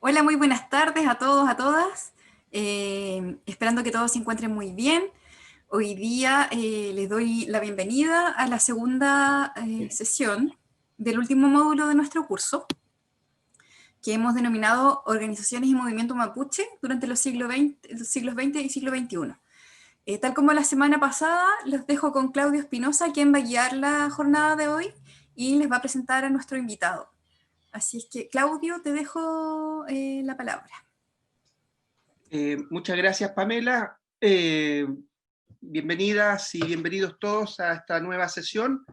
Hola, muy buenas tardes a todos, a todas. Esperando que todos se encuentren muy bien. Hoy día les doy la bienvenida a la segunda sesión del último módulo de nuestro curso, que hemos denominado Organizaciones y Movimiento Mapuche durante los siglos XX y siglo XXI. Tal como la semana pasada, los dejo con Claudio Espinosa, quien va a guiar la jornada de hoy y les va a presentar a nuestro invitado. Así es que, Claudio, te dejo la palabra. Muchas gracias, Pamela. Bienvenidas y bienvenidos todos a esta nueva sesión.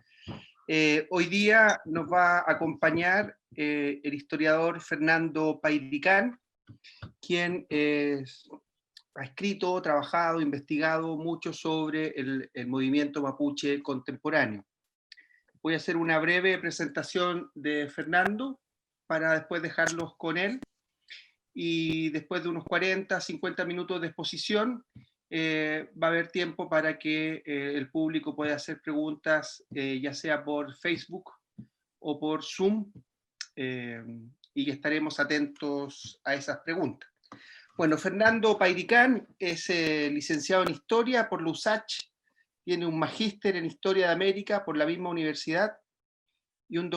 Hoy día nos va a acompañar el historiador Fernando Pairicán, quien ha escrito, trabajado, investigado mucho sobre el movimiento mapuche contemporáneo. Voy a hacer una breve presentación de Fernando para después dejarlos con él. Y después de unos 40, 50 minutos de exposición, va a haber tiempo para que el público pueda hacer preguntas, ya sea por Facebook o por Zoom, y estaremos atentos a esas preguntas. Bueno, Fernando Pairicán es licenciado en Historia por la USACH, tiene un magíster en Historia de América por la misma universidad y un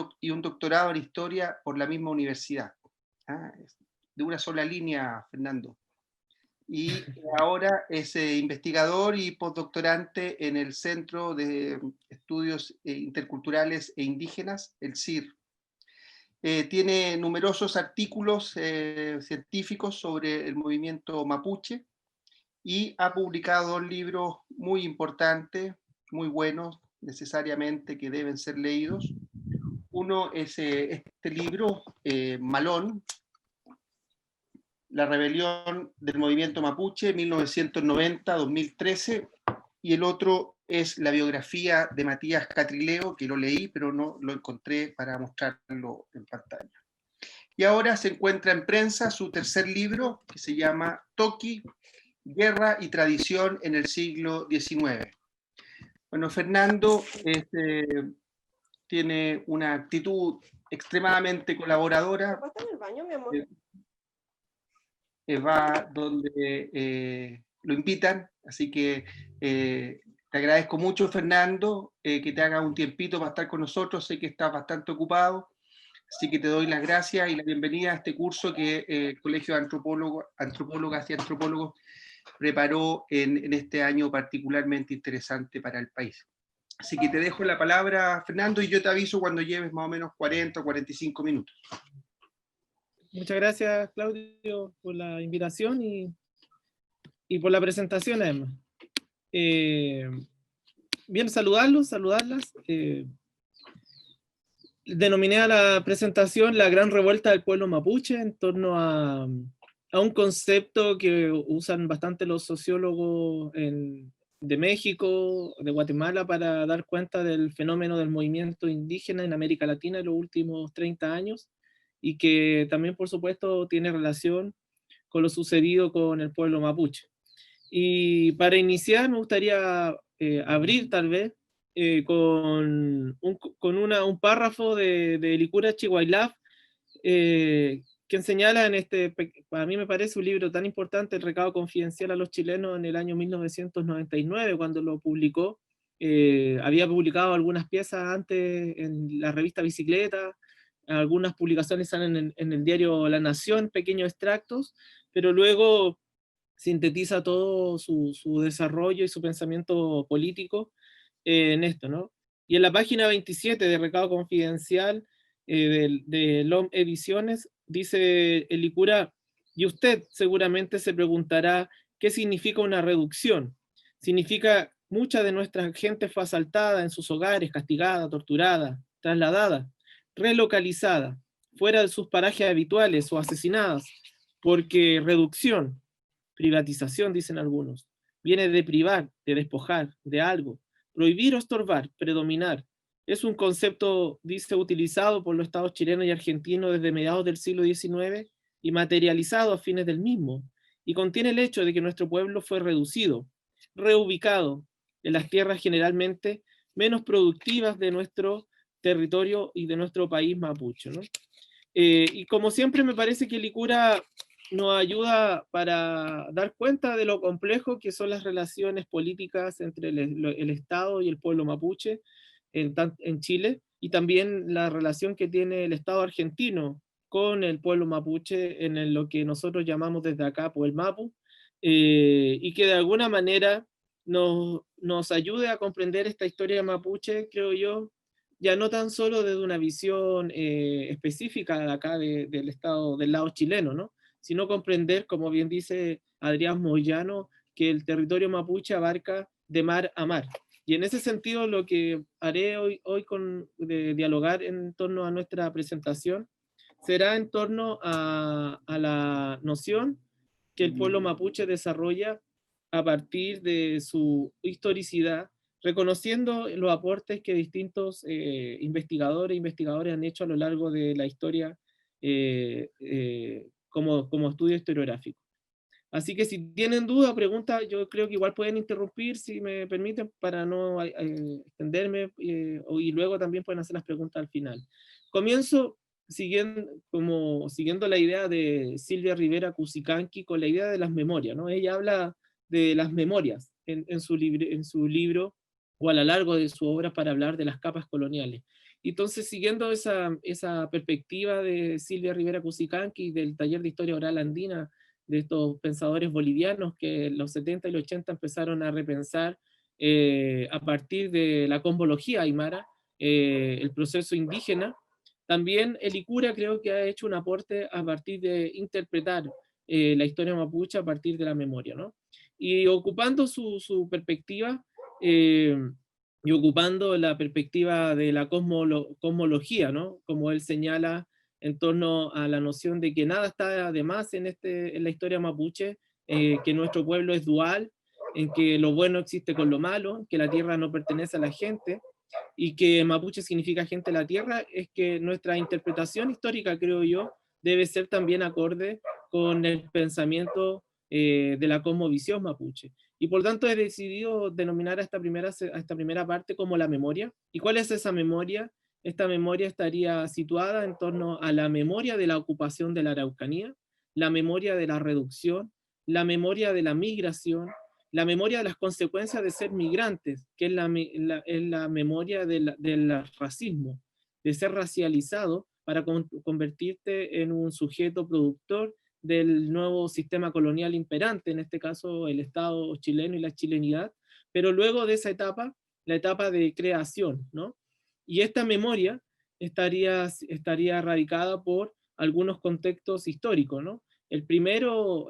doctorado en Historia por la misma universidad. De una sola línea, Fernando. Y ahora es investigador y postdoctorante en el Centro de Estudios Interculturales e Indígenas, el CIR. Tiene numerosos artículos científicos sobre el movimiento mapuche y ha publicado 2 libros muy importantes, muy buenos, necesariamente que deben ser leídos. Uno es este libro, Malón, La rebelión del movimiento mapuche, 1990-2013, y el otro es la biografía de Matías Catrileo, que lo leí, pero no lo encontré para mostrarlo en pantalla. Y ahora se encuentra en prensa su tercer libro, que se llama Toqui, Guerra y Tradición en el siglo XIX. Bueno, Fernando tiene una actitud extremadamente colaboradora. ¿Estás en el baño, mi amor? Va donde lo invitan, así que te agradezco mucho, Fernando, que te haga un tiempito para estar con nosotros. Sé que estás bastante ocupado, así que te doy las gracias y la bienvenida a este curso que el Colegio de Antropólogas y Antropólogos preparó en este año particularmente interesante para el país. Así que te dejo la palabra, Fernando, y yo te aviso cuando lleves más o menos 40 o 45 minutos. Muchas gracias, Claudio, por la invitación y por la presentación, además. Bien, saludarlas. Denominé a la presentación la gran revuelta del pueblo mapuche en torno a un concepto que usan bastante los sociólogos de México, de Guatemala, para dar cuenta del fenómeno del movimiento indígena en América Latina en los últimos 30 años, y que también, por supuesto, tiene relación con lo sucedido con el pueblo mapuche. Y para iniciar me gustaría abrir tal vez con un párrafo de Licura Chihuailaf, quien señala en para mí me parece un libro tan importante, El recado confidencial a los chilenos, en el año 1999, cuando lo publicó. Había publicado algunas piezas antes en la revista Bicicleta, algunas publicaciones salen en el diario La Nación, pequeños extractos, pero luego sintetiza todo su desarrollo y su pensamiento político en esto, ¿no? Y en la página 27 de Recado Confidencial de LOM Ediciones, dice el Licura: y usted seguramente se preguntará qué significa una reducción. Significa mucha de nuestra gente fue asaltada en sus hogares, castigada, torturada, trasladada, relocalizada, fuera de sus parajes habituales o asesinadas, porque reducción, privatización, dicen algunos, viene de privar, de despojar, de algo. Prohibir o estorbar, predominar, es un concepto, dice, utilizado por los estados chilenos y argentinos desde mediados del siglo XIX y materializado a fines del mismo, y contiene el hecho de que nuestro pueblo fue reducido, reubicado en las tierras generalmente menos productivas de nuestro territorio y de nuestro país mapuche, ¿no? Y como siempre me parece que Licura nos ayuda para dar cuenta de lo complejo que son las relaciones políticas entre el Estado y el pueblo mapuche en Chile, y también la relación que tiene el Estado argentino con el pueblo mapuche en lo que nosotros llamamos desde acá Puel Mapu, y que de alguna manera nos ayude a comprender esta historia mapuche, creo yo, ya no tan solo desde una visión específica de acá del Estado, del lado chileno, ¿no? Sino comprender, como bien dice Adrián Moyano, que el territorio mapuche abarca de mar a mar. Y en ese sentido lo que haré hoy de dialogar en torno a nuestra presentación será en torno a la noción que el pueblo mapuche desarrolla a partir de su historicidad, reconociendo los aportes que distintos investigadores e investigadores han hecho a lo largo de la historia como estudio historiográfico. Así que si tienen duda o preguntas, yo creo que igual pueden interrumpir, si me permiten, para no extenderme, y luego también pueden hacer las preguntas al final. Comienzo siguiendo la idea de Silvia Rivera Cusicanqui con la idea de las memorias, ¿no? Ella habla de las memorias en su libro o a lo largo de su obra para hablar de las capas coloniales. Entonces, siguiendo esa perspectiva de Silvia Rivera Cusicanqui del taller de historia oral andina, de estos pensadores bolivianos que en los 70 y los 80 empezaron a repensar a partir de la cosmología aymara, el proceso indígena. También el Licura creo que ha hecho un aporte a partir de interpretar la historia mapuche a partir de la memoria, ¿no? Y ocupando su perspectiva, y ocupando la perspectiva de la cosmología, ¿no? Como él señala en torno a la noción de que nada está de más en la historia mapuche, que nuestro pueblo es dual, en que lo bueno existe con lo malo, que la tierra no pertenece a la gente, y que mapuche significa gente de la tierra, es que nuestra interpretación histórica, creo yo, debe ser también acorde con el pensamiento de la cosmovisión mapuche. Y por tanto he decidido denominar a esta primera parte como la memoria. ¿Y cuál es esa memoria? Esta memoria estaría situada en torno a la memoria de la ocupación de la Araucanía, la memoria de la reducción, la memoria de la migración, la memoria de las consecuencias de ser migrantes, que es la memoria del racismo, de ser racializado para convertirte en un sujeto productor del nuevo sistema colonial imperante, en este caso el Estado chileno y la chilenidad, pero luego de esa etapa, la etapa de creación, ¿no? Y esta memoria estaría radicada por algunos contextos históricos, ¿no? El primero,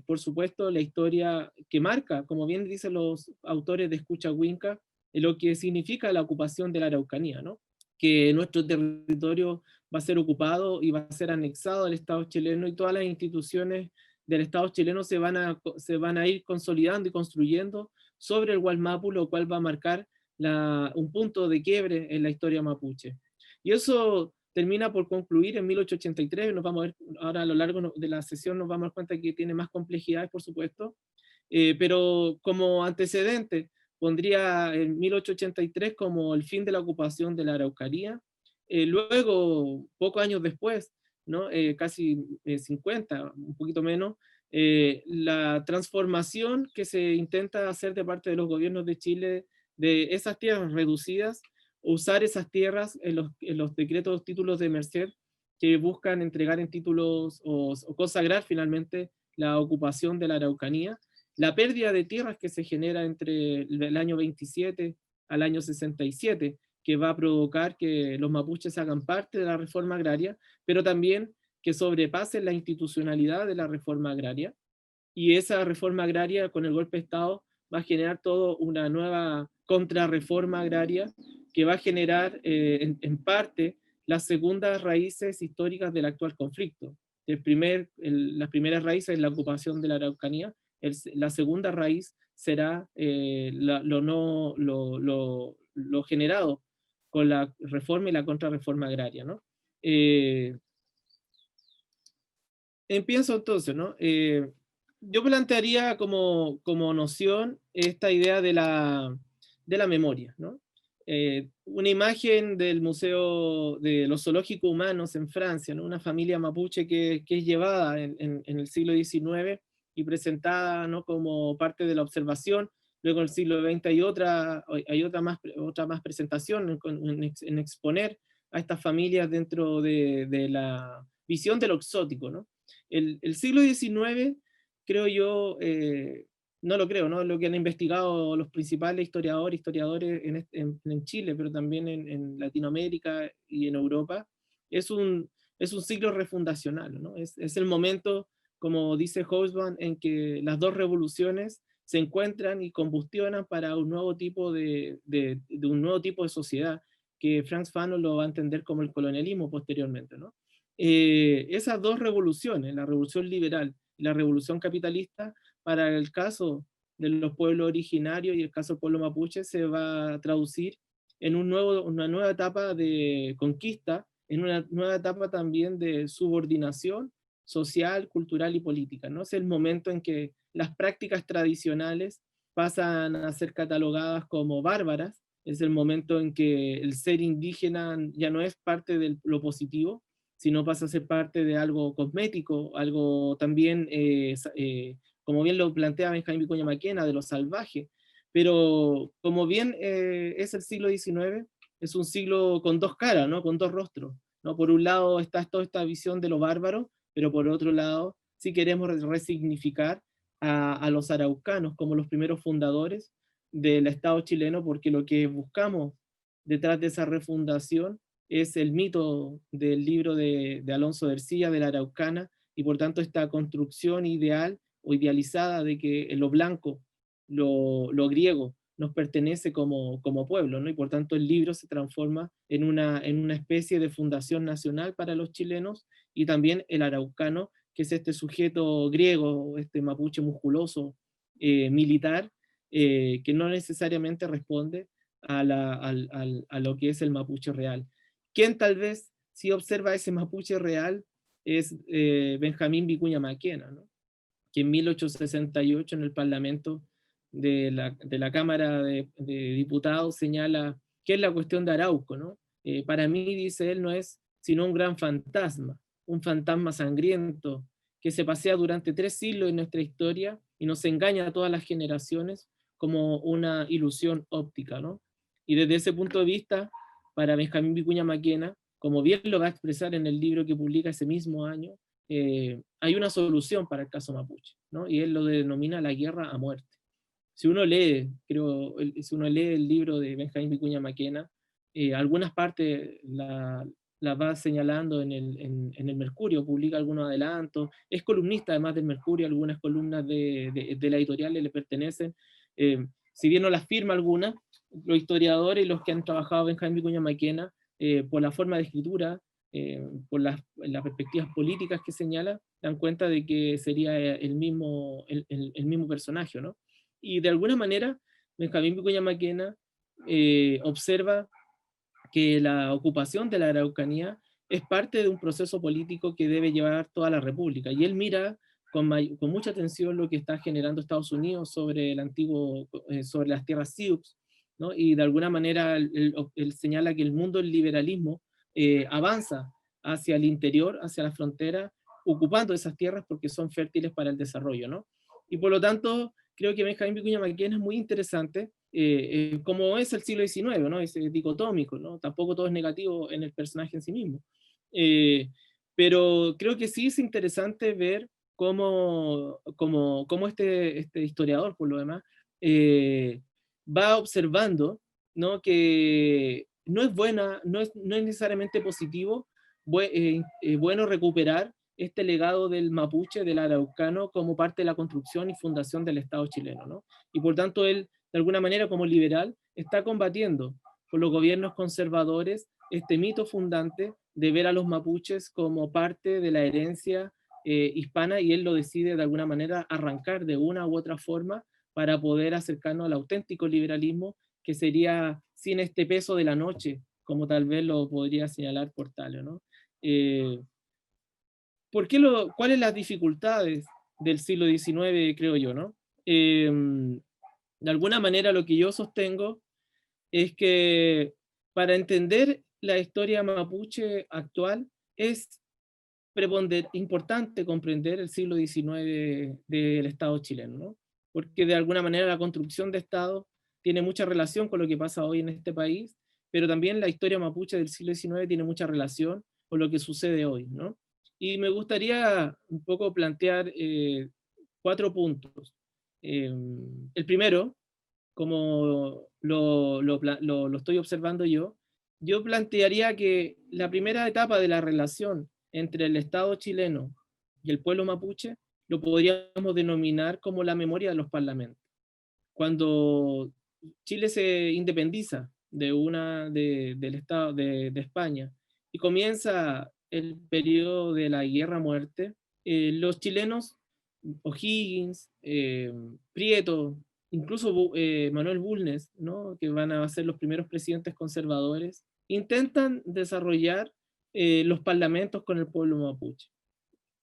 por supuesto, la historia que marca, como bien dicen los autores de Escucha Huinca, lo que significa la ocupación de la Araucanía, ¿no? Que nuestro territorio va a ser ocupado y va a ser anexado al Estado chileno, y todas las instituciones del Estado chileno se van a ir consolidando y construyendo sobre el Gualmapu, lo cual va a marcar un punto de quiebre en la historia mapuche. Y eso termina por concluir en 1883, nos vamos a ver ahora a lo largo de la sesión, nos vamos a dar cuenta que tiene más complejidades, por supuesto, pero como antecedente pondría en 1883 como el fin de la ocupación de la Araucanía. Luego, pocos años después, ¿no? Casi 50, un poquito menos, la transformación que se intenta hacer de parte de los gobiernos de Chile de esas tierras reducidas, usar esas tierras en los decretos, títulos de merced, que buscan entregar en títulos o consagrar finalmente la ocupación de la Araucanía, la pérdida de tierras que se genera entre el año 27 al año 67, que va a provocar que los mapuches hagan parte de la reforma agraria, pero también que sobrepasen la institucionalidad de la reforma agraria. Y esa reforma agraria con el golpe de Estado va a generar toda una nueva contrarreforma agraria que va a generar en parte las segundas raíces históricas del actual conflicto. Las primeras raíces es la ocupación de la Araucanía, la segunda raíz será lo generado con la reforma y la contrarreforma agraria, ¿no? Empiezo entonces, ¿no? Yo plantearía como noción esta idea de la memoria, ¿no? una imagen del Museo de los Zoológicos Humanos en Francia, ¿no? Una familia mapuche que es llevada en el siglo XIX y presentada, ¿no?, como parte de la observación. Luego en el siglo XX hay otra más presentación en exponer a estas familias dentro de la visión de lo exótico, ¿no? El siglo XIX, creo yo, no lo creo, ¿no? Lo que han investigado los principales historiadores en Chile, pero también en Latinoamérica y en Europa, es un siglo refundacional, ¿no? Es el momento, como dice Hobsbawm, en que las dos revoluciones se encuentran y combustionan para un nuevo tipo de un nuevo tipo de sociedad, que Frantz Fanon lo va a entender como el colonialismo posteriormente, ¿no? Esas dos revoluciones, la revolución liberal y la revolución capitalista, para el caso de los pueblos originarios y el caso del pueblo mapuche, se va a traducir en una nueva etapa de conquista, en una nueva etapa también de subordinación social, cultural y política, ¿no? Es el momento en que las prácticas tradicionales pasan a ser catalogadas como bárbaras, es el momento en que el ser indígena ya no es parte de lo positivo, sino pasa a ser parte de algo cosmético, algo también, como bien lo plantea Benjamín Vicuña Maquena, de lo salvaje. Pero como bien es el siglo XIX, es un siglo con dos caras, ¿no?, con dos rostros, ¿no? Por un lado está toda esta visión de lo bárbaro, pero por otro lado, si queremos resignificar a los araucanos como los primeros fundadores del Estado chileno, porque lo que buscamos detrás de esa refundación es el mito del libro de Alonso de Ercilla, de la Araucana, y por tanto esta construcción ideal o idealizada de que lo blanco, lo griego, nos pertenece como pueblo, ¿no? Y por tanto el libro se transforma en una especie de fundación nacional para los chilenos, y también el araucano, que es este sujeto griego, este mapuche musculoso, militar, que no necesariamente responde a lo que es el mapuche real. Quien tal vez sí observa ese mapuche real es Benjamín Vicuña Maquena, ¿no?, que en 1868 en el Parlamento de la Cámara de Diputados señala qué es la cuestión de Arauco, ¿no? Para mí, dice él, no es sino un fantasma sangriento que se pasea durante 3 siglos en nuestra historia y nos engaña a todas las generaciones como una ilusión óptica, ¿no? Y desde ese punto de vista, para Benjamín Vicuña Maquena, como bien lo va a expresar en el libro que publica ese mismo año, hay una solución para el caso mapuche, ¿no? Y él lo denomina la guerra a muerte. Si uno lee, si uno lee el libro de Benjamín Vicuña Maquena, algunas partes la va señalando en el Mercurio, publica algunos adelantos, es columnista además del Mercurio, algunas columnas de la editorial le pertenecen, si bien no las firma algunas, los historiadores y los que han trabajado Benjamín Vicuña Maquena, por la forma de escritura, por las perspectivas políticas que señala, dan cuenta de que sería el mismo personaje, ¿no? Y de alguna manera, Benjamín Vicuña Maquena observa que la ocupación de la Araucanía es parte de un proceso político que debe llevar toda la República. Y él mira con mucha atención lo que está generando Estados Unidos sobre sobre las tierras Sioux, ¿no? Y de alguna manera él señala que el mundo del liberalismo avanza hacia el interior, hacia la frontera, ocupando esas tierras porque son fértiles para el desarrollo, ¿no? Y por lo tanto, creo que Benjamín Vicuña Maquena es muy interesante, como es el siglo XIX, ¿no? Es dicotómico, ¿no? Tampoco todo es negativo en el personaje en sí mismo. Pero creo que sí es interesante ver cómo este historiador, por lo demás, va observando, ¿no?, que no es necesariamente positivo, bueno recuperar este legado del mapuche, del araucano, como parte de la construcción y fundación del Estado chileno, ¿no? Y por tanto él, de alguna manera, como liberal, está combatiendo con los gobiernos conservadores este mito fundante de ver a los mapuches como parte de la herencia hispana, y él lo decide de alguna manera arrancar de una u otra forma para poder acercarnos al auténtico liberalismo, que sería sin este peso de la noche, como tal vez lo podría señalar Portalio, ¿no? ¿Cuáles las dificultades del siglo XIX, creo yo, ¿no? De alguna manera lo que yo sostengo es que para entender la historia mapuche actual es importante comprender el siglo XIX del Estado chileno, ¿no? Porque de alguna manera la construcción de Estado tiene mucha relación con lo que pasa hoy en este país, pero también la historia mapuche del siglo XIX tiene mucha relación con lo que sucede hoy, ¿no? Y me gustaría un poco plantear 4 puntos. El primero, como lo estoy observando yo plantearía que la primera etapa de la relación entre el Estado chileno y el pueblo mapuche lo podríamos denominar como la memoria de los parlamentos. Cuando Chile se independiza del Estado de España y comienza el periodo de la guerra-muerte, los chilenos, O'Higgins, Prieto, incluso Manuel Bulnes, ¿no?, que van a ser los primeros presidentes conservadores, intentan desarrollar los parlamentos con el pueblo mapuche.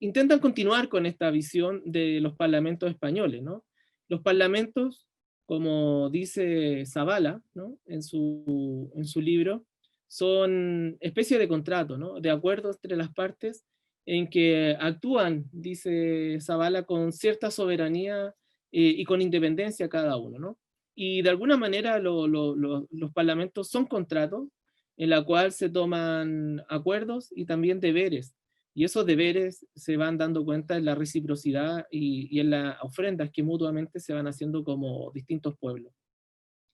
Intentan continuar con esta visión de los parlamentos españoles, ¿no? Los parlamentos, como dice Zavala, ¿no?, en su libro, son especie de contrato, ¿no?, de acuerdos entre las partes en que actúan, dice Zavala, con cierta soberanía y con independencia cada uno, ¿no? Y de alguna manera los parlamentos son contratos en la cual se toman acuerdos y también deberes, y esos deberes se van dando cuenta en la reciprocidad y en las ofrendas que mutuamente se van haciendo como distintos pueblos.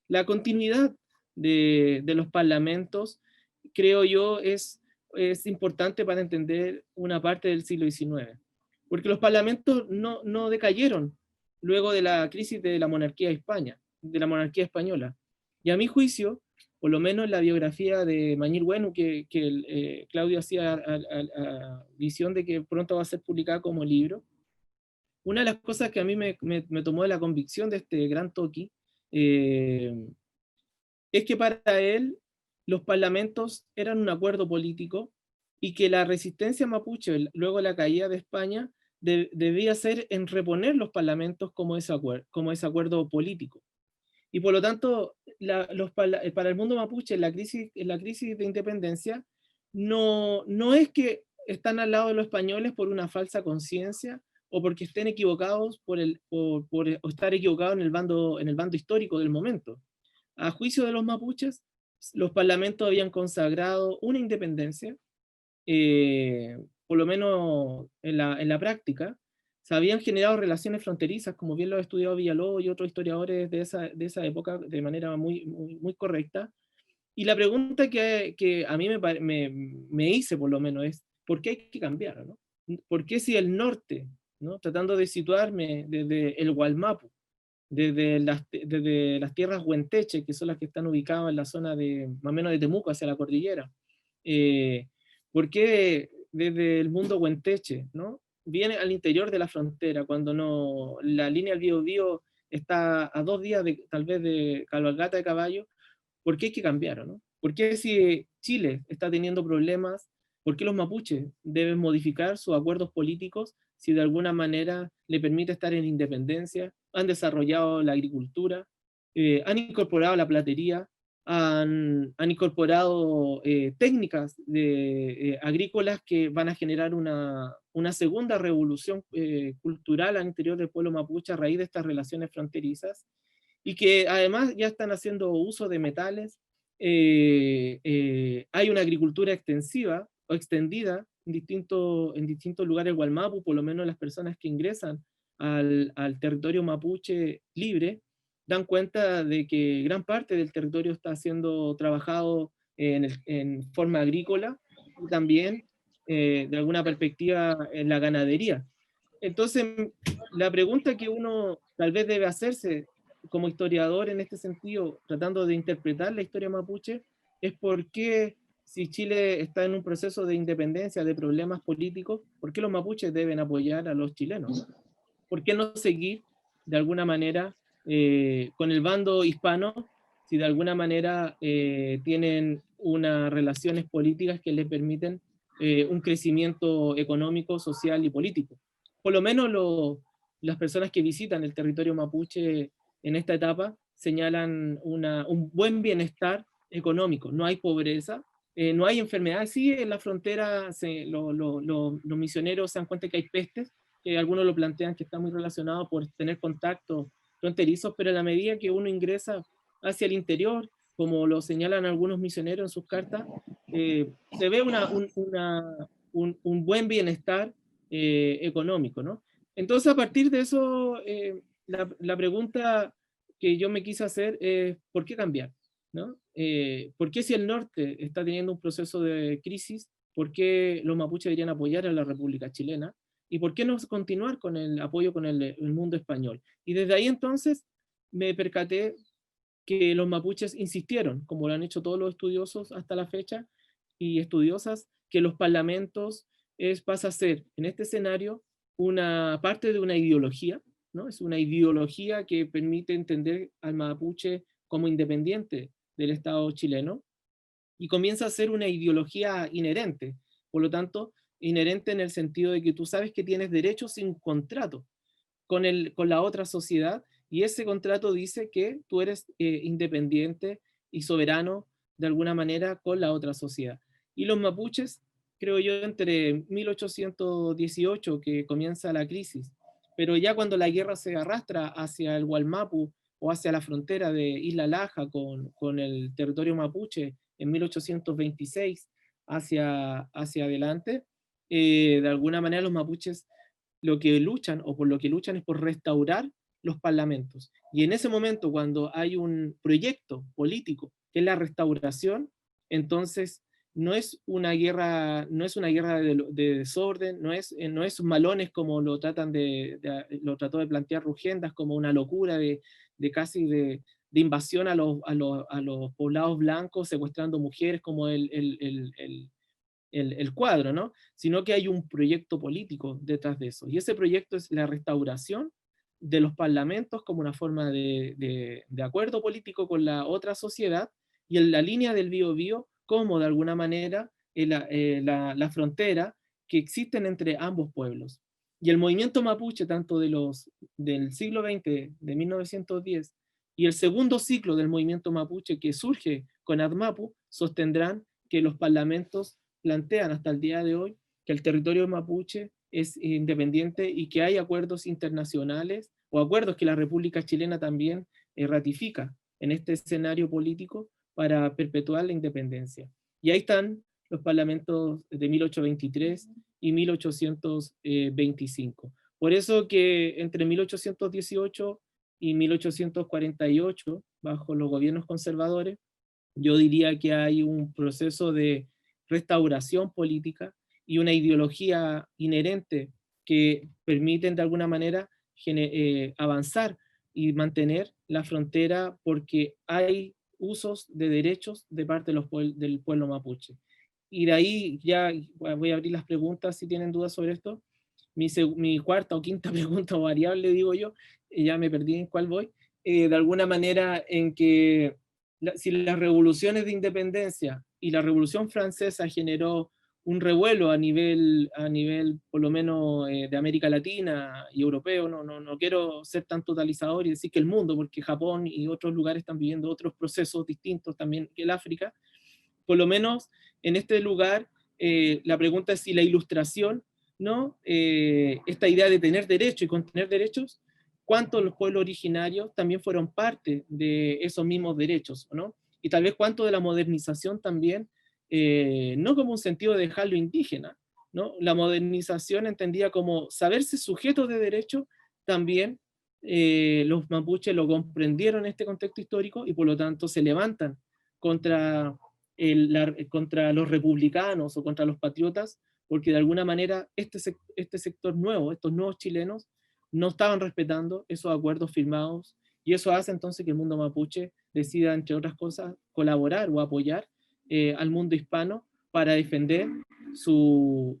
La continuidad de los parlamentos, creo yo, es importante para entender una parte del siglo XIX, porque los parlamentos no decayeron luego de la crisis de la monarquía española. Y a mi juicio, por lo menos la biografía de Mañil Bueno, que Claudio hacía a visión de que pronto va a ser publicada como libro, una de las cosas que a mí me tomó de la convicción de este gran Toki, es que para él los parlamentos eran un acuerdo político y que la resistencia mapuche, luego de la caída de España, debía ser en reponer los parlamentos como ese acuerdo político. Y por lo tanto, para el mundo mapuche, la crisis de independencia no es que están al lado de los españoles por una falsa conciencia o porque estén equivocados o estar equivocados en el bando histórico del momento. A juicio de los mapuches, los parlamentos habían consagrado una independencia, por lo menos en la práctica. Se habían generado relaciones fronterizas, como bien lo ha estudiado Villalobos y otros historiadores de esa época, de manera muy correcta. Y la pregunta que a mí me hice, por lo menos, es ¿por qué hay que cambiar, ¿no? ¿Por qué si el norte, ¿no?, tratando de situarme desde el Gualmapu, desde las tierras huenteche, que son las que están ubicadas en la zona más o menos de Temuco hacia la cordillera, ¿por qué desde el mundo huenteche, ¿no?, viene al interior de la frontera, cuando la línea del Biobío está a 2 días tal vez de cabalgata de caballo? ¿Por qué hay que cambiar, ¿no? ¿Por qué si Chile está teniendo problemas, por qué los mapuches deben modificar sus acuerdos políticos si de alguna manera le permite estar en independencia? Han desarrollado la agricultura, han incorporado la platería, han incorporado técnicas agrícolas que van a generar una segunda revolución cultural al interior del pueblo mapuche a raíz de estas relaciones fronterizas, y que además ya están haciendo uso de metales. Hay una agricultura extensiva o extendida en distintos lugares del Gualmapu, por lo menos las personas que ingresan al territorio mapuche libre dan cuenta de que gran parte del territorio está siendo trabajado en forma agrícola y también de alguna perspectiva en la ganadería. Entonces, la pregunta que uno tal vez debe hacerse como historiador en este sentido, tratando de interpretar la historia mapuche, es por qué, si Chile está en un proceso de independencia, de problemas políticos, ¿por qué los mapuches deben apoyar a los chilenos? ¿Por qué no seguir de alguna manera con el bando hispano si de alguna manera tienen unas relaciones políticas que les permiten un crecimiento económico, social y político? Por lo menos las personas que visitan el territorio mapuche en esta etapa señalan un buen bienestar económico, no hay pobreza, no hay enfermedades. Sí, en la frontera los misioneros se dan cuenta que hay pestes, que algunos lo plantean que está muy relacionado por tener contactos fronterizos, pero a la medida que uno ingresa hacia el interior, como lo señalan algunos misioneros en sus cartas, se ve un buen bienestar económico, ¿no? Entonces, a partir de eso, la pregunta que yo me quise hacer es, ¿por qué cambiar? ¿No? ¿Por qué si el norte está teniendo un proceso de crisis, por qué los mapuches deberían apoyar a la República Chilena? ¿Y por qué no continuar con el apoyo con el mundo español? Y desde ahí entonces me percaté que los mapuches insistieron, como lo han hecho todos los estudiosos hasta la fecha y estudiosas, que los parlamentos pasa a ser, en este escenario, una parte de una ideología, ¿no? Es una ideología que permite entender al mapuche como independiente del Estado chileno y comienza a ser una ideología inherente. Por lo tanto, inherente en el sentido de que tú sabes que tienes derechos sin contrato con la otra sociedad, y ese contrato dice que tú eres independiente y soberano de alguna manera con la otra sociedad. Y los mapuches, creo yo, entre 1818, que comienza la crisis, pero ya cuando la guerra se arrastra hacia el Gualmapu o hacia la frontera de Isla Laja con el territorio mapuche en 1826 hacia adelante, de alguna manera los mapuches lo que luchan o por lo que luchan es por restaurar los parlamentos. Y en ese momento, cuando hay un proyecto político que es la restauración, entonces no es una guerra de desorden, no es malones como lo lo trató de plantear Rugendas, como una locura casi de invasión a los poblados blancos, secuestrando mujeres, como el cuadro, ¿no? Sino que hay un proyecto político detrás de eso. Y ese proyecto es la restauración de los parlamentos como una forma de acuerdo político con la otra sociedad, y en la línea del Biobío como de alguna manera la frontera que existen entre ambos pueblos. Y el movimiento mapuche, tanto del siglo XX, de 1910, y el segundo ciclo del movimiento mapuche que surge con ADMAPU, sostendrán que los parlamentos plantean hasta el día de hoy que el territorio mapuche es independiente y que hay acuerdos internacionales o acuerdos que la República Chilena también ratifica en este escenario político para perpetuar la independencia. Y ahí están los parlamentos de 1823 y 1825. Por eso que entre 1818 y 1848, bajo los gobiernos conservadores, yo diría que hay un proceso de restauración política y una ideología inherente que permiten de alguna manera avanzar y mantener la frontera porque hay usos de derechos de parte del pueblo mapuche. Y de ahí ya voy a abrir las preguntas si tienen dudas sobre esto. Mi cuarta o quinta pregunta o variable, digo yo, ya me perdí en cuál voy, de alguna manera en que si las revoluciones de independencia y la Revolución Francesa generó un revuelo a nivel por lo menos de América Latina y europeo, no quiero ser tan totalizador y decir que el mundo, porque Japón y otros lugares están viviendo otros procesos distintos también que el África, por lo menos en este lugar, la pregunta es si la ilustración, ¿no? Esta idea de tener derechos y contener derechos, ¿cuántos los pueblos originarios también fueron parte de esos mismos derechos, ¿no? Y tal vez cuánto de la modernización también, no como un sentido de dejarlo indígena, ¿no? La modernización entendía como saberse sujetos de derecho, también los mapuches lo comprendieron en este contexto histórico y por lo tanto se levantan contra contra los republicanos o contra los patriotas, porque de alguna manera este sector nuevo, estos nuevos chilenos, no estaban respetando esos acuerdos firmados, y eso hace entonces que el mundo mapuche decida, entre otras cosas, colaborar o apoyar al mundo hispano para defender su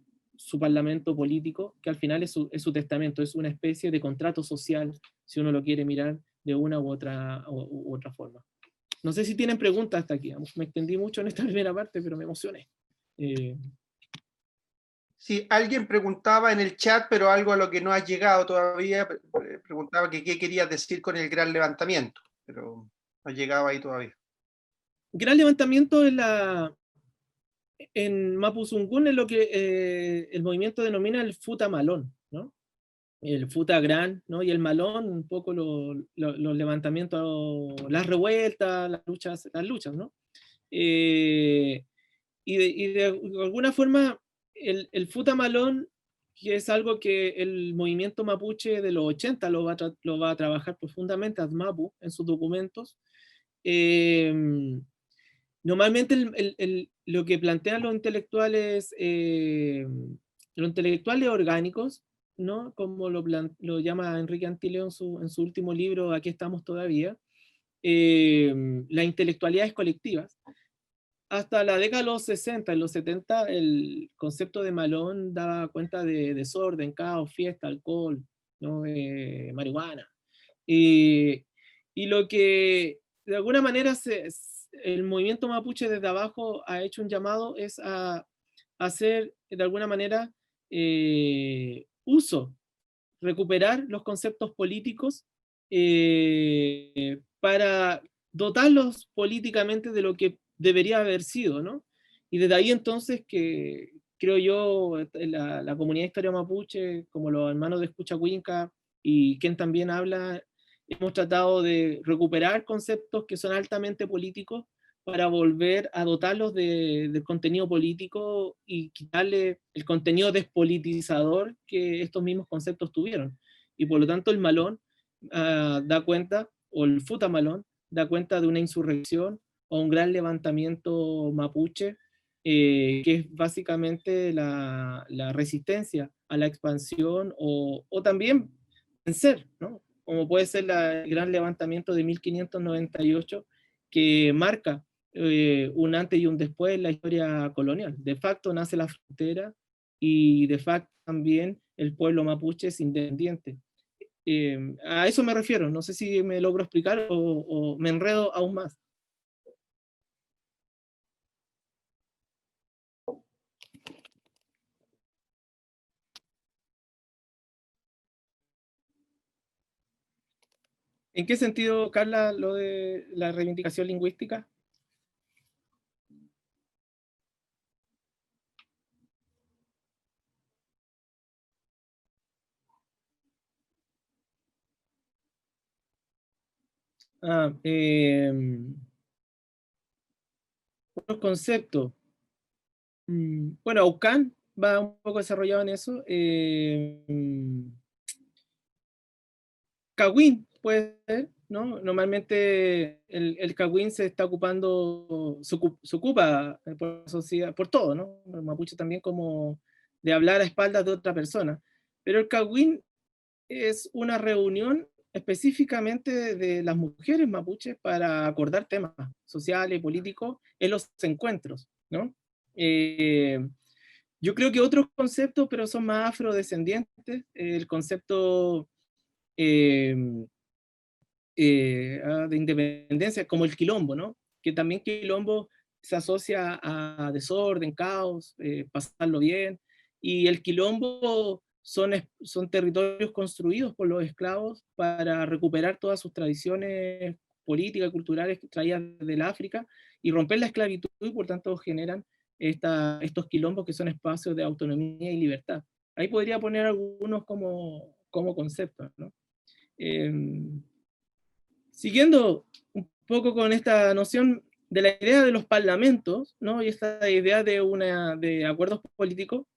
parlamento político, que al final es su testamento, es una especie de contrato social, si uno lo quiere mirar de una u otra forma. No sé si tienen preguntas hasta aquí. Me extendí mucho en esta primera parte, pero me emocioné. Sí, alguien preguntaba en el chat, pero algo a lo que no has llegado todavía, preguntaba que qué querías decir con el gran levantamiento. pero no llegaba ahí todavía. Gran levantamiento en Mapuzungún es lo que el movimiento denomina el Futa Malón, ¿no? El Futa Gran, ¿no? Y el Malón, un poco los levantamientos, las revueltas, las luchas, ¿no? Y de alguna forma, el Futa Malón, que es algo que el movimiento mapuche de los 80 lo va a trabajar profundamente, ADMAPU, en sus documentos. Normalmente lo que plantean los intelectuales orgánicos, ¿no? Como lo llama Enrique Antileo en su último libro, Aquí estamos todavía, las intelectualidades colectivas. Hasta la década de los 60, en los 70, el concepto de Malón daba cuenta de desorden, caos, fiesta, alcohol, ¿no? Marihuana. Y lo que de alguna manera el movimiento mapuche desde abajo ha hecho un llamado es a hacer de alguna manera recuperar los conceptos políticos para dotarlos políticamente de lo que debería haber sido, ¿no? Y desde ahí entonces que creo yo, la comunidad de historia mapuche, como los hermanos de Escucha Cuinca y quien también habla, hemos tratado de recuperar conceptos que son altamente políticos para volver a dotarlos de contenido político y quitarle el contenido despolitizador que estos mismos conceptos tuvieron. Y por lo tanto el Malón da cuenta, o el Futa Malón, da cuenta de una insurrección o un gran levantamiento mapuche, que es básicamente la resistencia a la expansión o también vencer, ¿no? Como puede ser el gran levantamiento de 1598 que marca un antes y un después en la historia colonial. De facto nace la frontera y de facto también el pueblo mapuche es independiente. A eso me refiero, no sé si me logro explicar o me enredo aún más. ¿En qué sentido, Carla, lo de la reivindicación lingüística? Otros conceptos. Bueno, Aucán va un poco desarrollado en eso. Cagüín puede ser, ¿no? Normalmente el Cagüín se está ocupando, se ocupa por la sociedad, por todo, ¿no? El mapuche también como de hablar a espaldas de otra persona. Pero el Cagüín es una reunión específicamente de las mujeres mapuches para acordar temas sociales y políticos en los encuentros, ¿no? Yo creo que otros conceptos, pero son más afrodescendientes, el concepto eh, de independencia, como el quilombo, ¿no? Que también quilombo se asocia a desorden, caos, pasarlo bien, y el quilombo son territorios construidos por los esclavos para recuperar todas sus tradiciones políticas, culturales traídas del África y romper la esclavitud y por tanto generan estos quilombos que son espacios de autonomía y libertad. Ahí podría poner algunos como conceptos, ¿no? Siguiendo un poco con esta noción de la idea de los parlamentos, ¿no? Y esta idea de acuerdos políticos,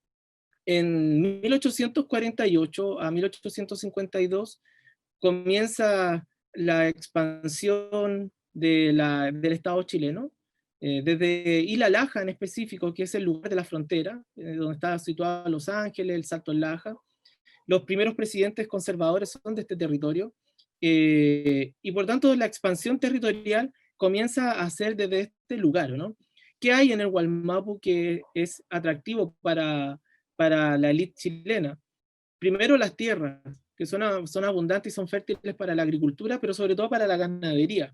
en 1848 a 1852 comienza la expansión del Estado chileno, desde Isla Laja en específico, que es el lugar de la frontera, donde está situado Los Ángeles, el Salto en Laja. Los primeros presidentes conservadores son de este territorio, y por tanto la expansión territorial comienza a ser desde este lugar, ¿no? ¿Qué hay en el Gualmapu que es atractivo para la élite chilena? Primero las tierras, que son abundantes y son fértiles para la agricultura, pero sobre todo para la ganadería.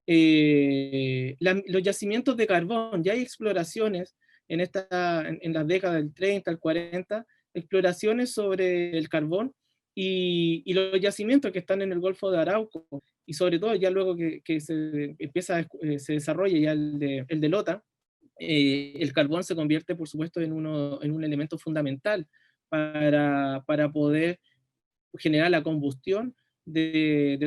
Los yacimientos de carbón, ya hay exploraciones en las décadas del 30 al 40, exploraciones sobre el carbón y los yacimientos que están en el Golfo de Arauco, y sobre todo ya luego que se desarrolla ya el de Lota, el carbón se convierte, por supuesto, en un elemento fundamental para poder generar la combustión de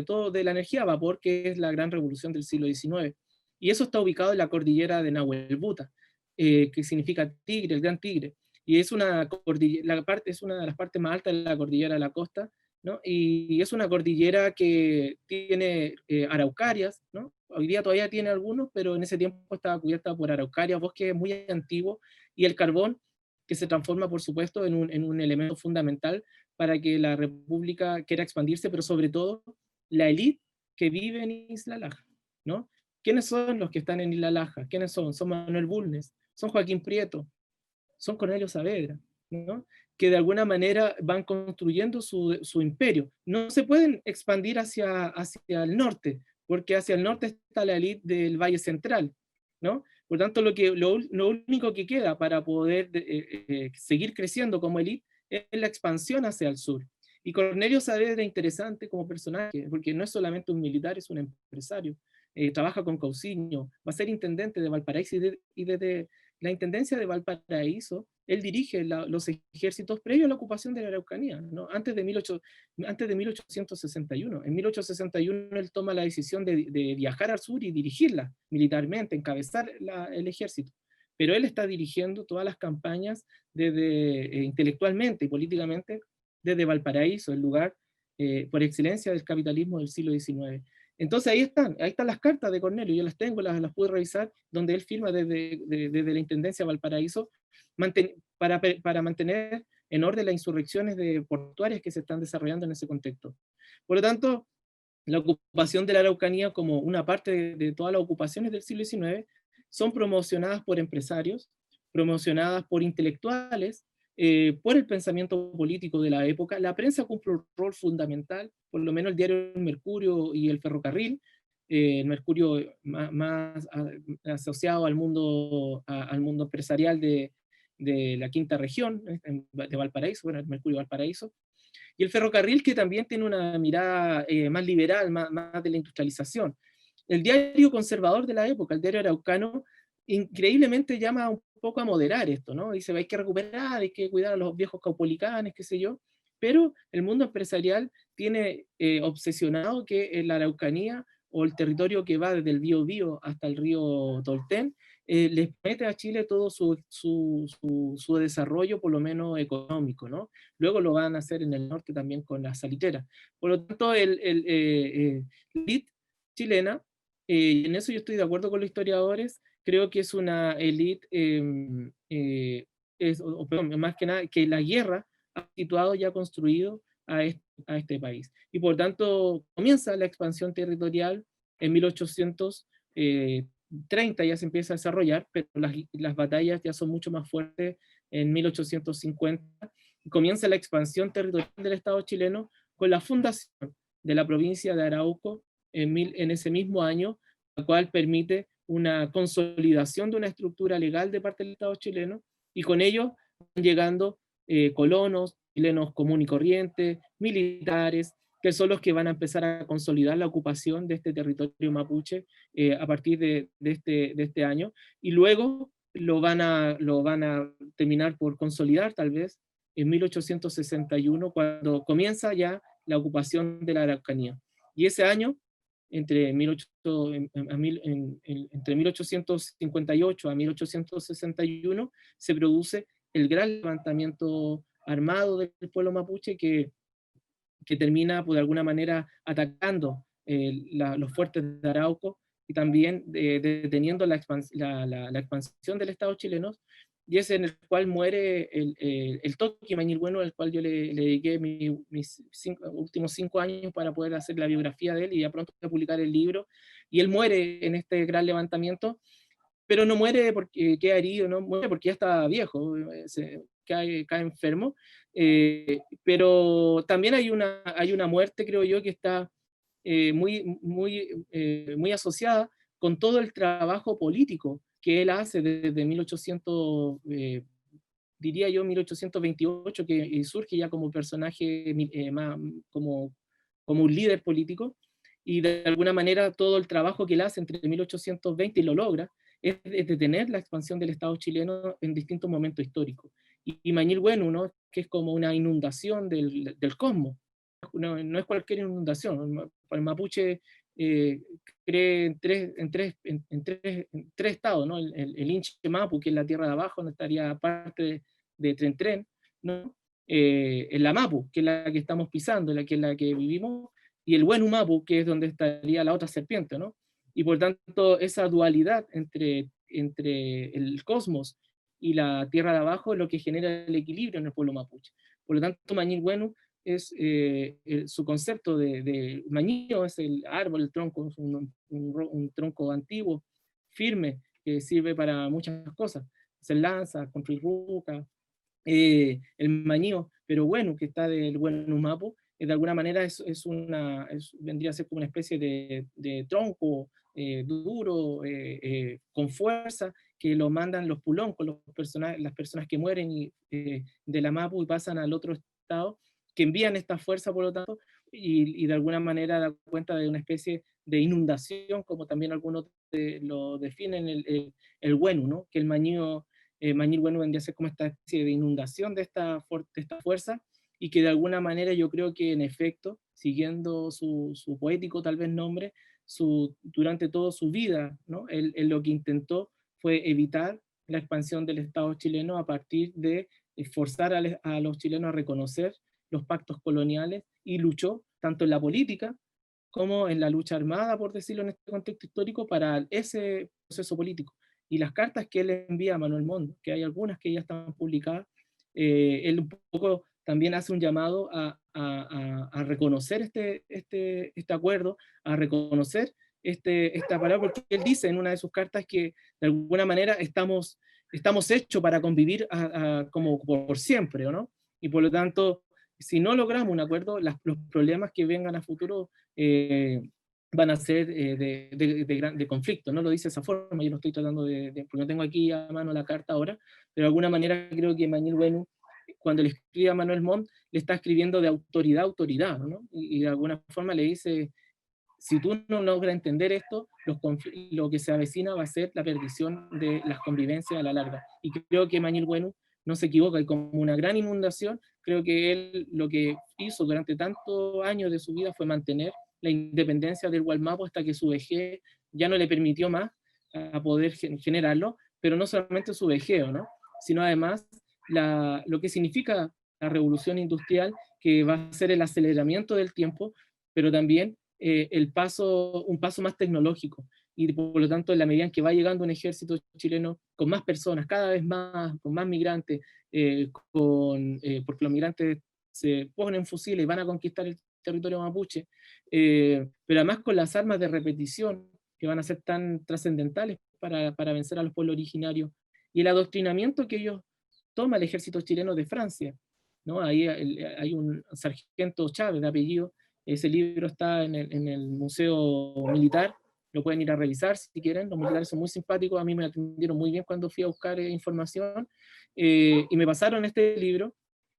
la energía a vapor, que es la gran revolución del siglo XIX. Y eso está ubicado en la cordillera de Nahuel Buta, que significa tigre, el gran tigre. Y es es una de las partes más altas de la cordillera de la costa, ¿no? Y es una cordillera que tiene araucarias, ¿no? Hoy día todavía tiene algunos, pero en ese tiempo estaba cubierta por araucarias, bosque muy antiguo, y el carbón, que se transforma, por supuesto, en un elemento fundamental para que la república quiera expandirse, pero sobre todo la élite que vive en Isla Laja, ¿no? ¿Quiénes son los que están en Isla Laja? ¿Quiénes son? Son Manuel Bulnes, son Joaquín Prieto, son Cornelio Saavedra, ¿no? Que de alguna manera van construyendo su imperio. No se pueden expandir hacia el norte, porque hacia el norte está la élite del Valle Central, ¿no? Por tanto, lo único que queda para poder seguir creciendo como élite es la expansión hacia el sur. Y Cornelio Saavedra era interesante como personaje, porque no es solamente un militar, es un empresario. Trabaja con Cousiño, va a ser intendente de Valparaíso, y desde la intendencia de Valparaíso, él dirige los ejércitos previos a la ocupación de la Araucanía, ¿no? Antes de 1861. En 1861 él toma la decisión de viajar al sur y dirigirla militarmente, encabezar el ejército. Pero él está dirigiendo todas las campañas intelectualmente y políticamente desde Valparaíso, el lugar por excelencia del capitalismo del siglo XIX. Entonces ahí están las cartas de Cornelio, yo las tengo, las pude revisar, donde él firma desde la Intendencia de Valparaíso para mantener en orden las insurrecciones portuarias que se están desarrollando en ese contexto. Por lo tanto, la ocupación de la Araucanía, como una parte de todas las ocupaciones del siglo XIX, son promocionadas por empresarios, promocionadas por intelectuales, por el pensamiento político de la época. La prensa cumple un rol fundamental, por lo menos el diario El Mercurio y El Ferrocarril, el Mercurio más asociado al mundo empresarial de la quinta región, de Valparaíso, bueno, el Mercurio Valparaíso, y el Ferrocarril, que también tiene una mirada más liberal, más de la industrialización. El diario conservador de la época, el diario araucano, increíblemente llama un poco a moderar esto, ¿no? Dice, hay que recuperar, hay que cuidar a los viejos caupolicanes, qué sé yo, pero el mundo empresarial tiene obsesionado que en la Araucanía, o el territorio que va desde el Biobío hasta el río Tolten, les mete a Chile todo su desarrollo, por lo menos económico, ¿no? Luego lo van a hacer en el norte también con las saliteras. Por lo tanto, la élite chilena, y en eso yo estoy de acuerdo con los historiadores, creo que es una élite, más que nada, que la guerra ha situado y ha construido a este país. Y por tanto, comienza la expansión territorial en 1830, ya se empieza a desarrollar, pero las batallas ya son mucho más fuertes en 1850. Comienza la expansión territorial del Estado chileno con la fundación de la provincia de Arauco en ese mismo año, la cual permite una consolidación de una estructura legal de parte del Estado chileno, y con ello van llegando colonos, chilenos común y corriente, militares, que son los que van a empezar a consolidar la ocupación de este territorio mapuche a partir de este año, y luego lo van a terminar por consolidar tal vez en 1861, cuando comienza ya la ocupación de la Araucanía. Y ese año, entre 1858 a 1861, se produce el gran levantamiento armado del pueblo mapuche que termina, por de alguna manera, atacando los fuertes de Arauco, y también deteniendo la expansión del Estado chileno, y es en el cual muere el Toqui Mañilbueno, al cual yo le dediqué mis últimos 5 años para poder hacer la biografía de él, y ya pronto voy a publicar el libro, y él muere en este gran levantamiento, pero no muere porque queda herido, no muere porque ya está viejo, cae enfermo, pero también hay una muerte, creo yo, que está muy asociada con todo el trabajo político que él hace desde 1800, diría yo 1828, que surge ya como personaje, como un líder político, y de alguna manera todo el trabajo que él hace entre 1820 y lo logra, es detener la expansión del Estado chileno en distintos momentos históricos. Y Mañil Bueno, ¿no? Que es como una inundación del cosmos, no es cualquier inundación. El mapuche cree en tres estados, ¿no? El Inche Mapu, que es la tierra de abajo, donde estaría parte de Tren Tren, ¿no? En la Mapu, que es la que estamos pisando, que es la que vivimos, y el Wenu Mapu, que es donde estaría la otra serpiente, ¿no? Y por tanto, esa dualidad entre el cosmos y la tierra de abajo es lo que genera el equilibrio en el pueblo mapuche. Por lo tanto, Mañil Bueno es su concepto de mañío, es el árbol, el tronco, un tronco antiguo, firme, que sirve para muchas cosas, hacer lanza, construir ruca, el mañío, pero bueno, que está del buen Mapu, de alguna manera vendría a ser como una especie de tronco duro, con fuerza, que lo mandan los puloncos, las personas que mueren de la Mapu y pasan al otro estado, que envían esta fuerza, por lo tanto, y de alguna manera da cuenta de una especie de inundación, como también algunos lo definen el Wenu, ¿no? Que el mañío Mañil Bueno vendría a ser como esta especie de inundación de esta fuerza, y que de alguna manera yo creo que en efecto, siguiendo su poético tal vez nombre, durante toda su vida, ¿no? Él lo que intentó fue evitar la expansión del Estado chileno a partir de forzar a los chilenos a reconocer los pactos coloniales, y luchó tanto en la política como en la lucha armada, por decirlo en este contexto histórico, para ese proceso político. Y las cartas que él envía a Manuel Montt, que hay algunas que ya están publicadas, él un poco también hace un llamado a reconocer este acuerdo, a reconocer esta palabra, porque él dice en una de sus cartas que de alguna manera estamos hechos para convivir como por siempre, ¿no? Y por lo tanto, si no logramos un acuerdo, los problemas que vengan a futuro van a ser de conflicto. No lo dice de esa forma, yo lo estoy tratando porque no tengo aquí a mano la carta ahora, pero de alguna manera creo que Mañil Bueno, cuando le escribe a Manuel Montt, le está escribiendo de autoridad a autoridad, ¿no? Y de alguna forma le dice, si tú no logras entender esto, lo que se avecina va a ser la perdición de las convivencias a la larga. Y creo que Mañil Bueno no se equivoca, y como una gran inundación, creo que él lo que hizo durante tantos años de su vida fue mantener la independencia del Gualmapu hasta que su vejez ya no le permitió más a poder generarlo, pero no solamente su vejeo, ¿no? Sino además lo que significa la revolución industrial, que va a ser el aceleramiento del tiempo, pero también un paso más tecnológico, y por lo tanto en la medida en que va llegando un ejército chileno con más personas, cada vez más, con más migrantes, porque los migrantes se ponen fusiles y van a conquistar el territorio mapuche, pero además con las armas de repetición que van a ser tan trascendentales para vencer a los pueblos originarios, y el adoctrinamiento que ellos toma el ejército chileno de Francia, ¿no? Ahí hay un sargento Chávez de apellido. Ese libro está en el Museo Militar, lo pueden ir a revisar si quieren. Los militares son muy simpáticos, a mí me atendieron muy bien cuando fui a buscar información, y me pasaron este libro,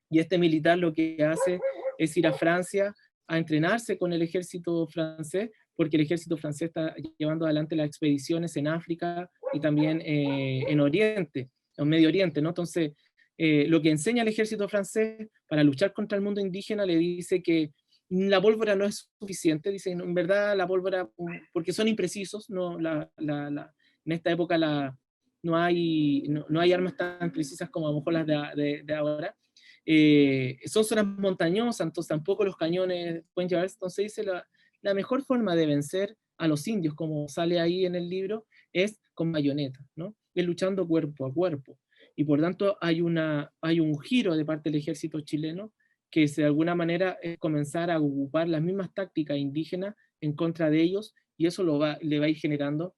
y este militar lo que hace es ir a Francia a entrenarse con el ejército francés, porque el ejército francés está llevando adelante las expediciones en África y también en Oriente, en Medio Oriente, ¿no? Entonces, lo que enseña el ejército francés para luchar contra el mundo indígena le dice que la pólvora no es suficiente, dice, en verdad la pólvora, porque son imprecisos, no, en esta época no hay armas tan precisas como a lo mejor las de ahora. Son zonas montañosas, entonces tampoco los cañones pueden llevar, entonces dice la mejor forma de vencer a los indios, como sale ahí en el libro, es con bayonetas, ¿no? Es luchando cuerpo a cuerpo. Y por tanto hay un giro de parte del ejército chileno, que de alguna manera es comenzar a ocupar las mismas tácticas indígenas en contra de ellos, y eso le va a ir generando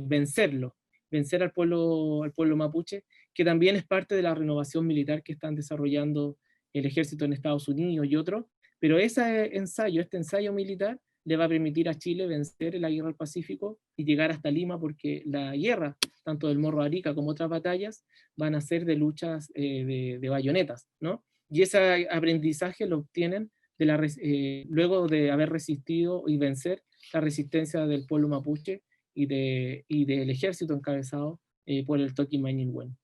vencerlo, vencer al pueblo mapuche, que también es parte de la renovación militar que están desarrollando el ejército en Estados Unidos y otros, pero este ensayo militar le va a permitir a Chile vencer en la guerra del Pacífico y llegar hasta Lima, porque la guerra, tanto del Morro Arica como otras batallas, van a ser de luchas de bayonetas, ¿no? Y ese aprendizaje lo obtienen luego de haber resistido y vencer la resistencia del pueblo mapuche y del ejército encabezado por el Toqui Mañilhuén.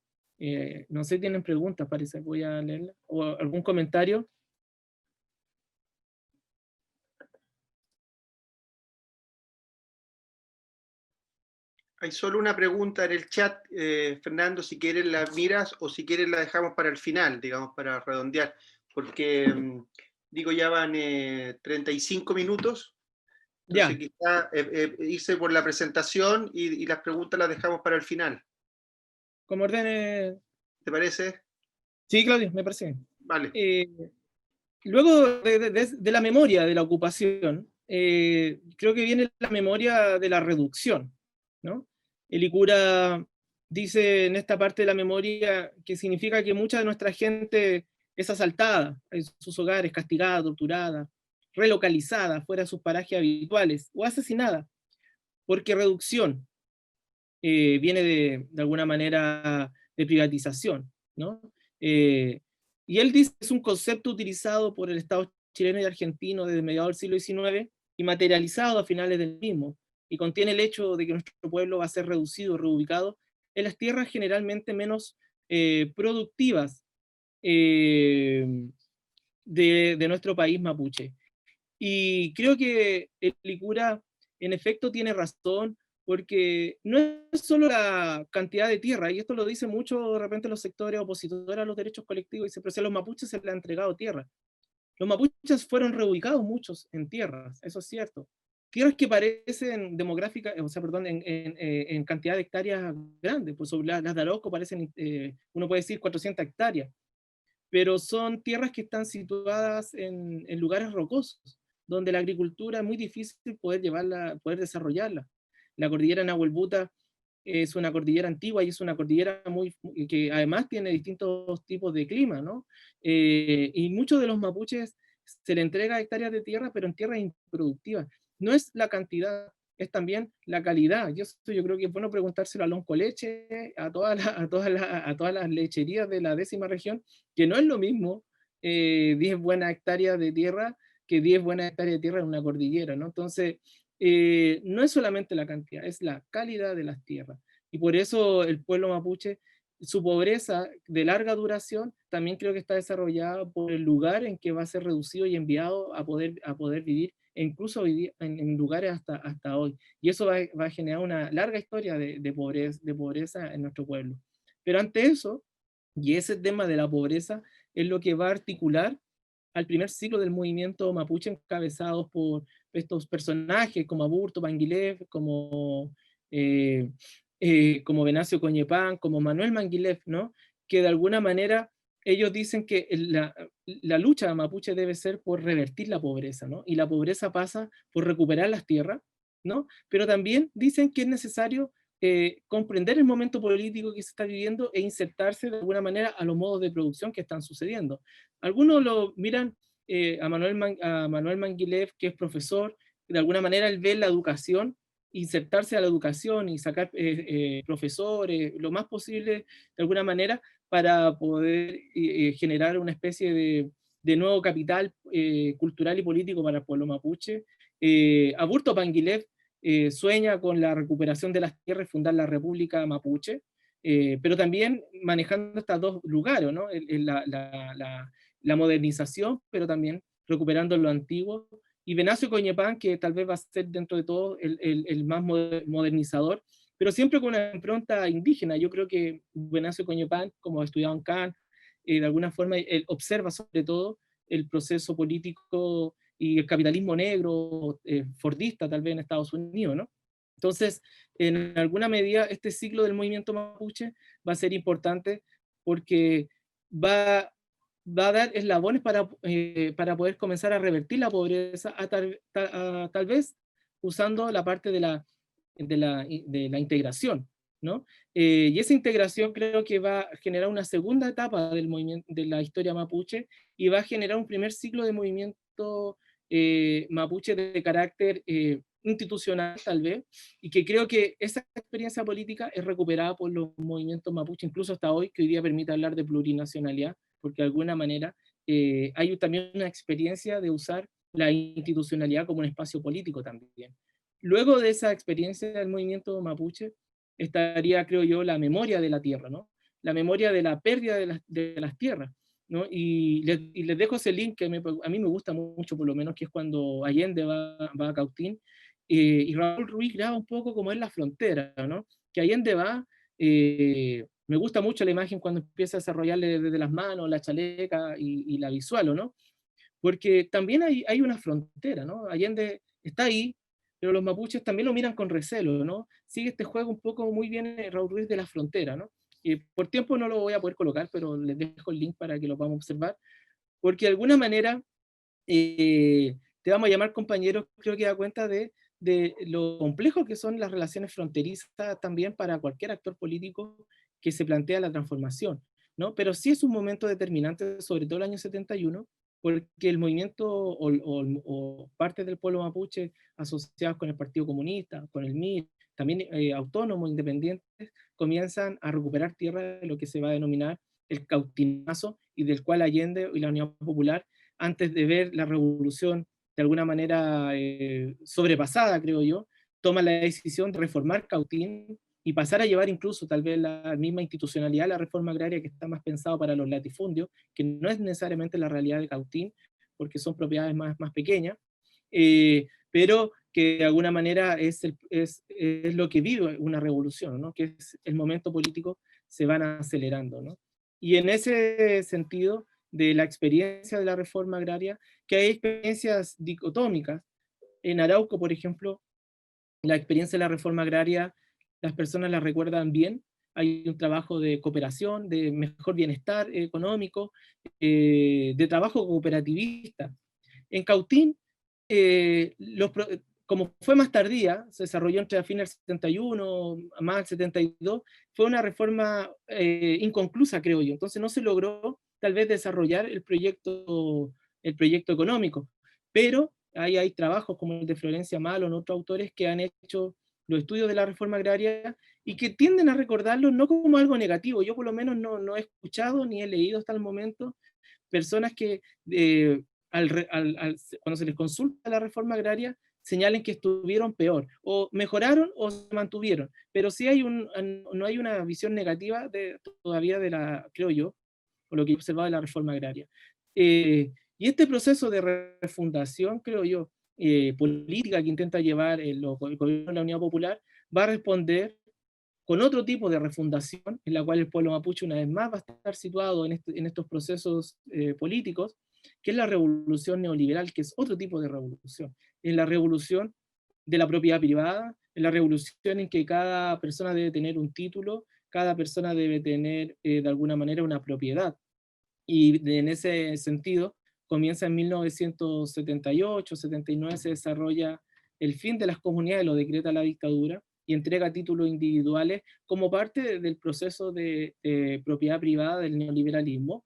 No sé si tienen preguntas, parece, voy a leerla, o algún comentario. Hay solo una pregunta en el chat, Fernando, si quieres la miras o si quieres la dejamos para el final, digamos, para redondear, porque digo, ya van 35 minutos, entonces quizá irse por la presentación y las preguntas las dejamos para el final. Como ordene. ¿Te parece? Sí, Claudio, me parece. Vale. Luego de la memoria de la ocupación, creo que viene la memoria de la reducción, ¿no? El Licura dice en esta parte de la memoria que significa que mucha de nuestra gente es asaltada en sus hogares, castigada, torturada, relocalizada fuera de sus parajes habituales o asesinada, porque reducción viene de alguna manera de privatización, ¿no? Y él dice que es un concepto utilizado por el Estado chileno y argentino desde mediados del siglo XIX y materializado a finales del mismo, y contiene el hecho de que nuestro pueblo va a ser reducido, reubicado en las tierras generalmente menos productivas de nuestro país mapuche. Y creo que el Licura en efecto tiene razón, porque no es solo la cantidad de tierra, y esto lo dicen mucho de repente los sectores opositores a los derechos colectivos, dicen, pero si a los mapuches se les ha entregado tierra. Los mapuches fueron reubicados muchos en tierras, eso es cierto. Tierras que parecen demográficas, o sea, perdón, en cantidad de hectáreas grandes, pues sobre las de Arauco parecen, uno puede decir 400 hectáreas, pero son tierras que están situadas en lugares rocosos, donde la agricultura es muy difícil poder llevarla, poder desarrollarla. La cordillera Nahuelbuta es una cordillera antigua y es una cordillera que además tiene distintos tipos de clima, ¿no? Y muchos de los mapuches se le entrega hectáreas de tierra, pero en tierras improductivas. No es la cantidad, es también la calidad. Yo creo que es bueno preguntárselo a Lonco Leche, a todas las lecherías de la 10ª región, que no es lo mismo 10 buenas hectáreas de tierra que 10 buenas hectáreas de tierra en una cordillera, ¿no? Entonces, no es solamente la cantidad, es la calidad de las tierras. Y por eso el pueblo mapuche, su pobreza de larga duración, también creo que está desarrollada por el lugar en que va a ser reducido y enviado a poder vivir, e incluso vivir en lugares hasta hoy. Y eso va a generar una larga historia de pobreza en nuestro pueblo. Pero ante eso, y ese tema de la pobreza es lo que va a articular al primer ciclo del movimiento mapuche, encabezados por estos personajes como Aburto Manguilef, como Venancio Coñepán, como Manuel Manguilef, ¿no? Que de alguna manera ellos dicen que la lucha mapuche debe ser por revertir la pobreza, ¿no? Y la pobreza pasa por recuperar las tierras, ¿no? Pero también dicen que es necesario comprender el momento político que se está viviendo e insertarse de alguna manera a los modos de producción que están sucediendo. Algunos lo miran a Manuel Manguilef, que es profesor, de alguna manera él ve la educación, insertarse a la educación y sacar profesores, lo más posible de alguna manera, para poder generar una especie de nuevo capital cultural y político para el pueblo mapuche. Aburto Manguilef sueña con la recuperación de las tierras y fundar la República Mapuche, pero también manejando estos dos lugares, ¿no? La modernización, pero también recuperando lo antiguo. Y Venancio Coñepán, que tal vez va a ser dentro de todo el más modernizador, pero siempre con una impronta indígena. Yo creo que Venancio Coñepán, como ha estudiado en Kant, de alguna forma él observa sobre todo el proceso político y el capitalismo negro, fordista tal vez en Estados Unidos, ¿no? Entonces, en alguna medida, este ciclo del movimiento mapuche va a ser importante porque va a dar eslabones para poder comenzar a revertir la pobreza, tal vez usando la parte de la integración, ¿no? Y esa integración creo que va a generar una segunda etapa del movimiento, de la historia mapuche, y va a generar un primer ciclo de movimiento mapuche de carácter institucional tal vez, y que creo que esa experiencia política es recuperada por los movimientos mapuche, incluso hasta hoy, que hoy día permite hablar de plurinacionalidad, porque de alguna manera hay también una experiencia de usar la institucionalidad como un espacio político también. Luego de esa experiencia del movimiento mapuche, estaría, creo yo, la memoria de la tierra, ¿no? La memoria de la pérdida de las tierras, ¿no? Y les dejo ese link que a mí me gusta mucho, por lo menos, que es cuando Allende va a Cautín, y Raúl Ruiz graba un poco como es la frontera, ¿no? Que Allende va, me gusta mucho la imagen cuando empieza a desarrollarle desde las manos, la chaleca y la visual, ¿no? Porque también hay una frontera, ¿no? Allende está ahí, pero los mapuches también lo miran con recelo, ¿no? Sigue este juego un poco muy bien Raúl Ruiz de la frontera, ¿no? Y por tiempo no lo voy a poder colocar, pero les dejo el link para que lo podamos observar, porque de alguna manera te vamos a llamar compañeros, creo que da cuenta de lo complejo que son las relaciones fronterizas también para cualquier actor político que se plantea la transformación, ¿no? Pero sí es un momento determinante, sobre todo el año 71, porque el movimiento o parte del pueblo mapuche asociados con el Partido Comunista, con el MIR, también autónomos, independientes, comienzan a recuperar tierra de lo que se va a denominar el cautinazo, y del cual Allende y la Unión Popular, antes de ver la revolución de alguna manera sobrepasada, creo yo, toma la decisión de reformar Cautín y pasar a llevar incluso tal vez la misma institucionalidad, la reforma agraria, que está más pensado para los latifundios, que no es necesariamente la realidad de Cautín, porque son propiedades más pequeñas, pero que de alguna manera es lo que vive una revolución, ¿no? Que es el momento político, se van acelerando, ¿no? Y en ese sentido, de la experiencia de la reforma agraria, que hay experiencias dicotómicas. En Arauco, por ejemplo, la experiencia de la reforma agraria, las personas la recuerdan bien. Hay un trabajo de cooperación, de mejor bienestar económico, de trabajo cooperativista. En Cautín, como fue más tardía, se desarrolló entre a fines del 71, más del 72, fue una reforma inconclusa, creo yo. Entonces no se logró tal vez desarrollar el proyecto económico, pero hay trabajos como el de Florencia Malo, otros autores que han hecho los estudios de la reforma agraria y que tienden a recordarlo no como algo negativo. Yo por lo menos no he escuchado ni he leído hasta el momento personas que cuando se les consulta la reforma agraria señalen que estuvieron peor, o mejoraron o se mantuvieron, pero sí no hay una visión negativa todavía creo yo, por lo que he observado de la reforma agraria. Y este proceso de refundación, creo yo, política que intenta llevar el gobierno de la Unión Popular, va a responder con otro tipo de refundación, en la cual el pueblo mapuche una vez más va a estar situado en estos procesos políticos, que es la revolución neoliberal, que es otro tipo de revolución. Es la revolución de la propiedad privada, es la revolución en que cada persona debe tener un título, cada persona debe tener de alguna manera una propiedad. Y en ese sentido, comienza en 1978, 79, se desarrolla el fin de las comunidades, lo decreta la dictadura, y entrega títulos individuales como parte del proceso de propiedad privada del neoliberalismo.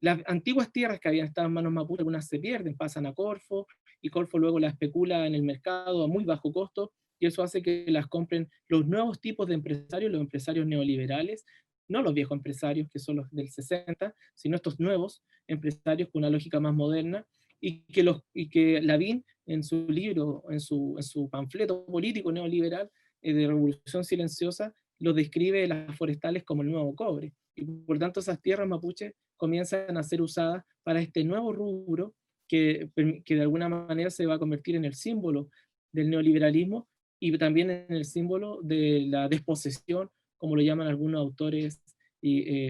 Las antiguas tierras que habían estado en manos mapuche, algunas se pierden, pasan a Corfo, y Corfo luego las especula en el mercado a muy bajo costo, y eso hace que las compren los nuevos tipos de empresarios, los empresarios neoliberales, no los viejos empresarios que son los del 60, sino estos nuevos empresarios con una lógica más moderna, y que Lavín en su libro, en su panfleto político neoliberal de Revolución Silenciosa, lo describe las forestales como el nuevo cobre. Y por tanto esas tierras mapuches comienzan a ser usadas para este nuevo rubro que de alguna manera se va a convertir en el símbolo del neoliberalismo y también en el símbolo de la desposesión, como lo llaman algunos autores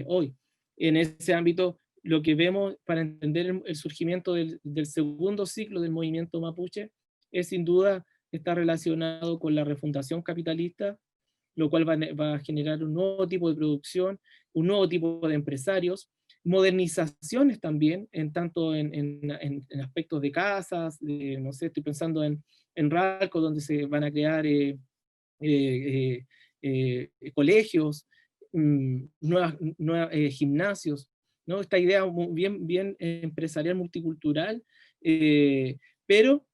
hoy. En ese ámbito, lo que vemos para entender el surgimiento del segundo ciclo del movimiento mapuche es sin duda está relacionado con la refundación capitalista, lo cual va a generar un nuevo tipo de producción, un nuevo tipo de empresarios, modernizaciones también, tanto en aspectos de casas, no sé, estoy pensando en Ralco, donde se van a crear colegios, gimnasios, ¿no? Esta idea bien empresarial multicultural, pero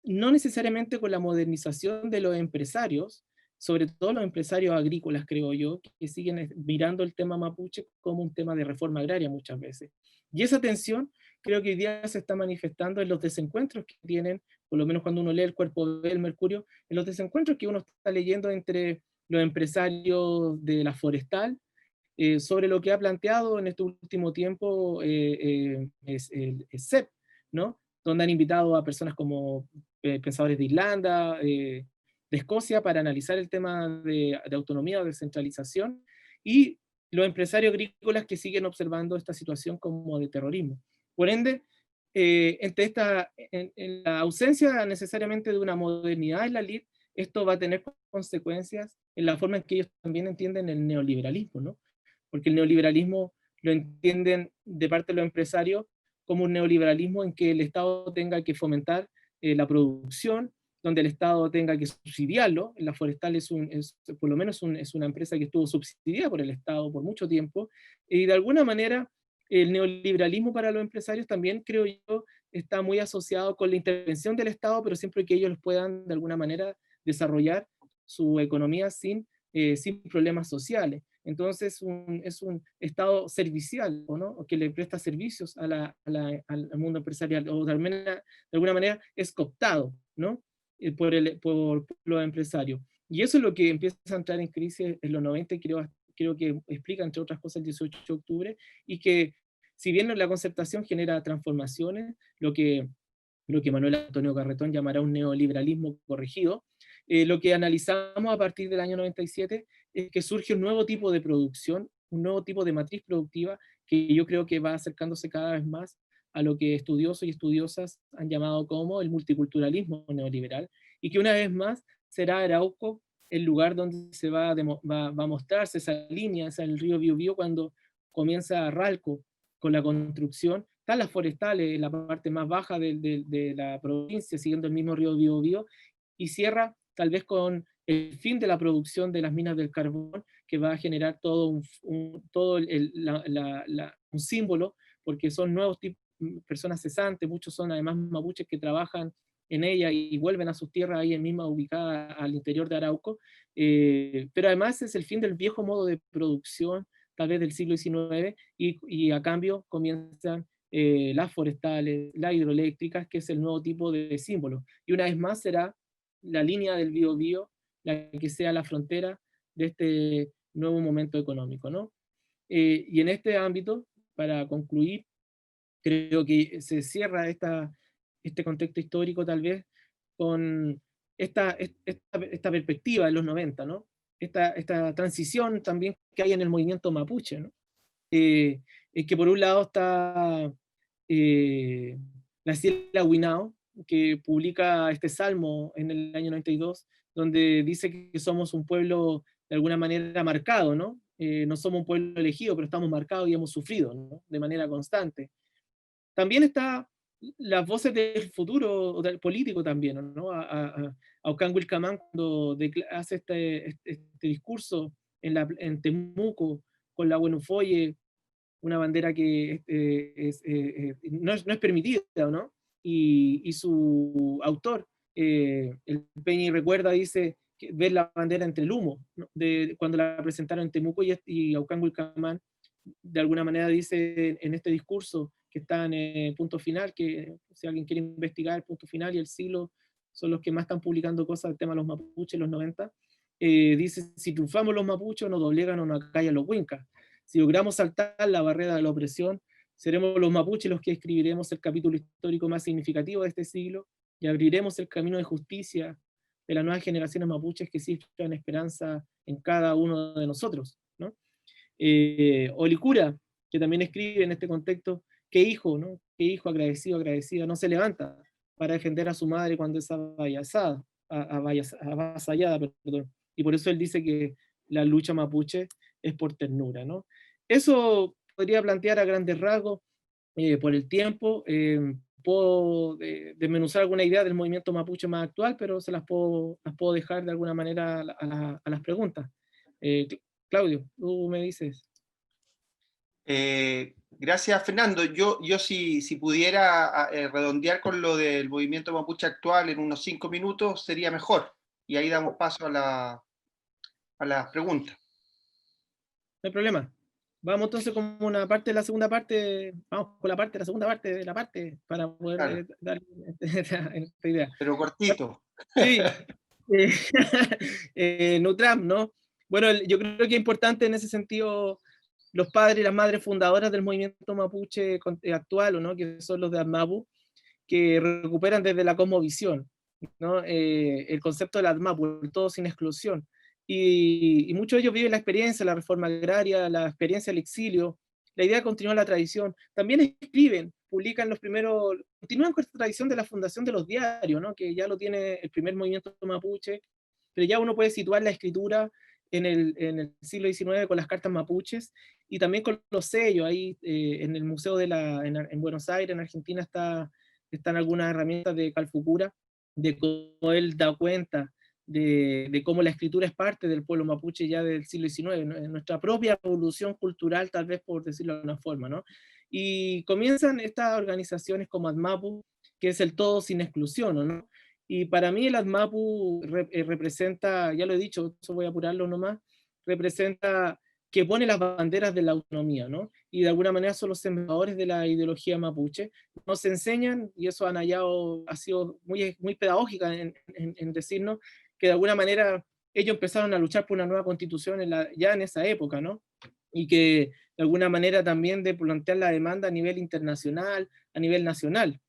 no necesariamente con la modernización de los empresarios, sobre todo los empresarios agrícolas, creo yo, que siguen mirando el tema mapuche como un tema de reforma agraria muchas veces. Y esa tensión creo que hoy día se está manifestando en los desencuentros que tienen, por lo menos cuando uno lee el Cuerpo del Mercurio, en los desencuentros que uno está leyendo entre los empresarios de la forestal, sobre lo que ha planteado en este último tiempo es el CEP, ¿no? Donde han invitado a personas como pensadores de Irlanda, de Escocia, para analizar el tema de autonomía o descentralización, y los empresarios agrícolas que siguen observando esta situación como de terrorismo. Por ende, en la ausencia necesariamente de una modernidad en la LID, esto va a tener consecuencias en la forma en que ellos también entienden el neoliberalismo, ¿no? Porque el neoliberalismo lo entienden de parte de los empresarios como un neoliberalismo en que el Estado tenga que fomentar la producción, donde el Estado tenga que subsidiarlo. La forestal por lo menos es una empresa que estuvo subsidiada por el Estado por mucho tiempo, y de alguna manera el neoliberalismo para los empresarios también, creo yo, está muy asociado con la intervención del Estado, pero siempre que ellos puedan de alguna manera desarrollar su economía sin problemas sociales. Entonces es un Estado servicial, ¿no? Que le presta servicios al mundo empresarial, o de alguna manera es cooptado, ¿no? Por los empresarios. Y eso es lo que empieza a entrar en crisis en los 90, y creo que explica, entre otras cosas, el 18 de octubre, y que si bien la concertación genera transformaciones, lo que Manuel Antonio Carretón llamará un neoliberalismo corregido, lo que analizamos a partir del año 97 es que surge un nuevo tipo de producción, un nuevo tipo de matriz productiva, que yo creo que va acercándose cada vez más a lo que estudiosos y estudiosas han llamado como el multiculturalismo neoliberal, y que una vez más será Arauco el lugar donde se va a mostrarse esa línea, el río Biobío, cuando comienza Ralco con la construcción. Están las forestales en la parte más baja de la provincia, siguiendo el mismo río Biobío, y cierra tal vez con el fin de la producción de las minas del carbón, que va a generar todo un símbolo, porque son nuevos tipos, personas cesantes, muchos son además mapuches que trabajan en ella y vuelven a sus tierras ahí en misma ubicada al interior de Arauco, pero además es el fin del viejo modo de producción, tal vez del siglo XIX, y a cambio comienzan las forestales, las hidroeléctricas, que es el nuevo tipo de símbolo. Y una vez más será la línea del Biobío la que sea la frontera de este nuevo momento económico, ¿no? Y en este ámbito, para concluir, creo que se cierra este contexto histórico tal vez con esta perspectiva de los 90, ¿no? Esta transición también que hay en el movimiento mapuche, ¿no? Es que por un lado está la Ciela Huinao, que publica este salmo en el año 92, donde dice que somos un pueblo de alguna manera marcado, ¿no? No somos un pueblo elegido, pero estamos marcados y hemos sufrido, ¿no? De manera constante. También está las voces del futuro del político también, ¿no? A Ocán Wilcamán, cuando hace este discurso en Temuco con la Buenufoye, una bandera que no es permitida, ¿no? Y su autor, el Peñi Recuerda, dice que ver la bandera entre el humo, ¿no? Cuando la presentaron en Temuco, y Aucán Wilcamán de alguna manera dice en este discurso que está en Punto Final, que si alguien quiere investigar, Punto Final y El Siglo son los que más están publicando cosas del tema de los mapuches en los 90, dice: si triunfamos los mapuches, nos doblegan o nos acallan los huincas. Si logramos saltar la barrera de la opresión, seremos los mapuches los que escribiremos el capítulo histórico más significativo de este siglo, y abriremos el camino de justicia de las nuevas generaciones mapuches que cifran esperanza en cada uno de nosotros, ¿no? Olicura, que también escribe en este contexto: qué hijo, ¿no? Qué hijo agradecido, agradecida, no se levanta para defender a su madre cuando es avasallada, perdón. Y por eso él dice que la lucha mapuche es por ternura, ¿no? Eso podría plantear a grandes rasgos. Por el tiempo, puedo desmenuzar alguna idea del movimiento mapuche más actual, pero las puedo dejar de alguna manera a las preguntas. Claudio, tú me dices. Gracias, Fernando. Yo si pudiera redondear con lo del movimiento mapuche actual en unos 5 minutos, sería mejor. Y ahí damos paso a a las preguntas. No hay problema. Vamos entonces con una parte de la segunda parte, vamos con la parte de la segunda parte de la parte, para poder Claro, dar esta idea. pero cortito. Sí, eh, Nutram, ¿no? Bueno, yo creo que es importante en ese sentido los padres y las madres fundadoras del movimiento mapuche actual, ¿o no? Que son los de ADMAPU, que recuperan desde la cosmovisión, ¿no? El concepto del ADMAPU, el todo sin exclusión. Y muchos de ellos viven la experiencia, la reforma agraria, la experiencia del exilio, la idea de continuar la tradición. También escriben, publican los primeros, continúan con esta tradición de la fundación de los diarios, ¿no? Que ya lo tiene el primer movimiento mapuche, pero ya uno puede situar la escritura en el siglo XIX con las cartas mapuches y también con los sellos. Ahí en el Museo en Buenos Aires, en Argentina, están algunas herramientas de Calfucura, de cómo él da cuenta de cómo la escritura es parte del pueblo mapuche ya del siglo XIX, ¿no? En nuestra propia evolución cultural, tal vez por decirlo de una forma, ¿no? Y comienzan estas organizaciones como ADMAPU, que es el todo sin exclusión, ¿no? Y para mí el ADMAPU representa, ya lo he dicho, eso voy a apurarlo nomás, representa que pone las banderas de la autonomía, ¿no? Y de alguna manera son los sembradores de la ideología mapuche. Nos enseñan, y eso Anayao ha sido muy pedagógica en decirnos, que de alguna manera ellos empezaron a luchar por una nueva constitución ya en esa época, ¿no? Y que de alguna manera también de plantear la demanda a nivel internacional, a nivel nacional.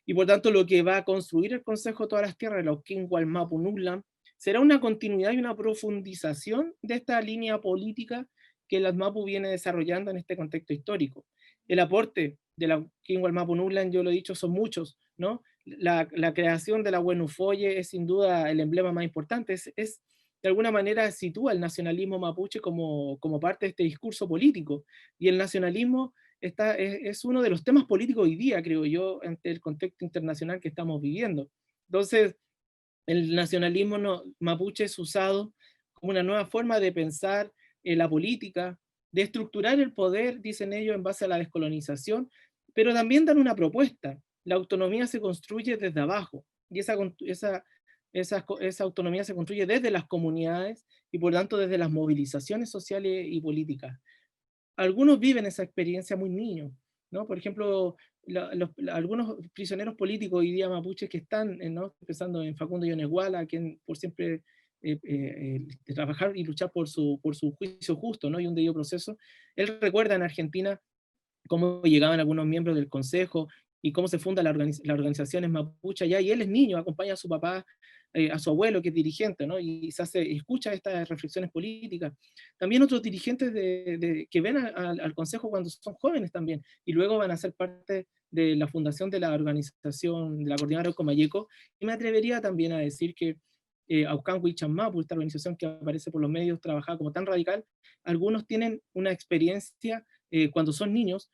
Y por tanto lo que va a construir el Consejo de Todas las Tierras, el Auquín Gualmapu Nublam, será una continuidad y una profundización de esta línea política que el ADMAPU viene desarrollando en este contexto histórico. El aporte de la Auquín Gualmapu Nublam, yo lo he dicho, son muchos, ¿no? La creación de la Huenufoye es sin duda el emblema más importante, de alguna manera sitúa el nacionalismo mapuche como parte de este discurso político, y el nacionalismo es uno de los temas políticos hoy día, creo yo, ante el contexto internacional que estamos viviendo. Entonces, el nacionalismo mapuche es usado como una nueva forma de pensar la política, de estructurar el poder, dicen ellos, en base a la descolonización, pero también dan una propuesta. La autonomía se construye desde abajo, y esa autonomía se construye desde las comunidades y por tanto desde las movilizaciones sociales y políticas. Algunos viven esa experiencia muy niños, ¿no? Por ejemplo, algunos prisioneros políticos hoy día mapuches que están, ¿no? Pensando en Facundo Yoneguala, quien por siempre trabajar y luchar por su juicio justo, ¿no? Y un debido proceso. Él recuerda en Argentina cómo llegaban algunos miembros del consejo y cómo se fundan las organizaciones mapuche allá, y él es niño, acompaña a su papá, a su abuelo que es dirigente, ¿no? Y escucha estas reflexiones políticas. También otros dirigentes que ven al consejo cuando son jóvenes también, y luego van a ser parte de la fundación de la organización, de la coordinadora Comayeco, y me atrevería también a decir que Aucan Huichanmapu, esta organización que aparece por los medios, trabajada como tan radical, algunos tienen una experiencia cuando son niños,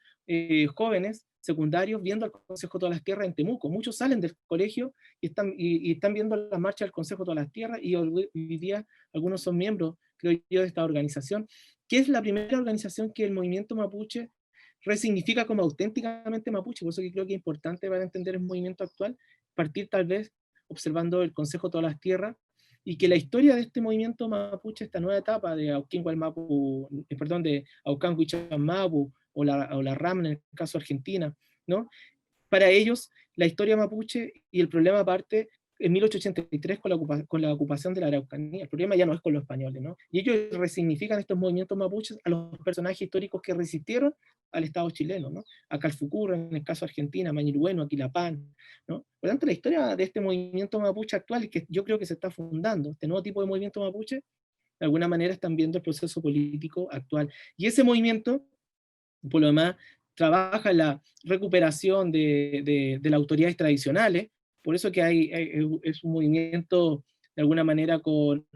jóvenes, secundarios, viendo al Consejo de Todas las Tierras en Temuco. Muchos salen del colegio y están viendo la marcha del Consejo de Todas las Tierras, y hoy día algunos son miembros, creo yo, de esta organización, que es la primera organización que el movimiento mapuche resignifica como auténticamente mapuche. Por eso que creo que es importante para entender el movimiento actual, partir tal vez observando el Consejo de Todas las Tierras, y que la historia de este movimiento mapuche, esta nueva etapa de Auquín Gualmapu, perdón, de Aucan Huichanmapu, o la RAM en el caso de Argentina, ¿no? Para ellos, la historia mapuche y el problema parte en 1883 con la ocupación de la Araucanía. El problema ya no es con los españoles, ¿no? Y ellos resignifican estos movimientos mapuches a los personajes históricos que resistieron al Estado chileno, ¿no? A Calfucurra, en el caso de Argentina, a Mañirueno, a Quilapán, ¿no? Por lo tanto, la historia de este movimiento mapuche actual, y que yo creo que se está fundando, este nuevo tipo de movimiento mapuche, de alguna manera están viendo el proceso político actual. Y ese movimiento, por lo demás, trabaja en la recuperación de las autoridades tradicionales, por eso que es un movimiento de alguna manera con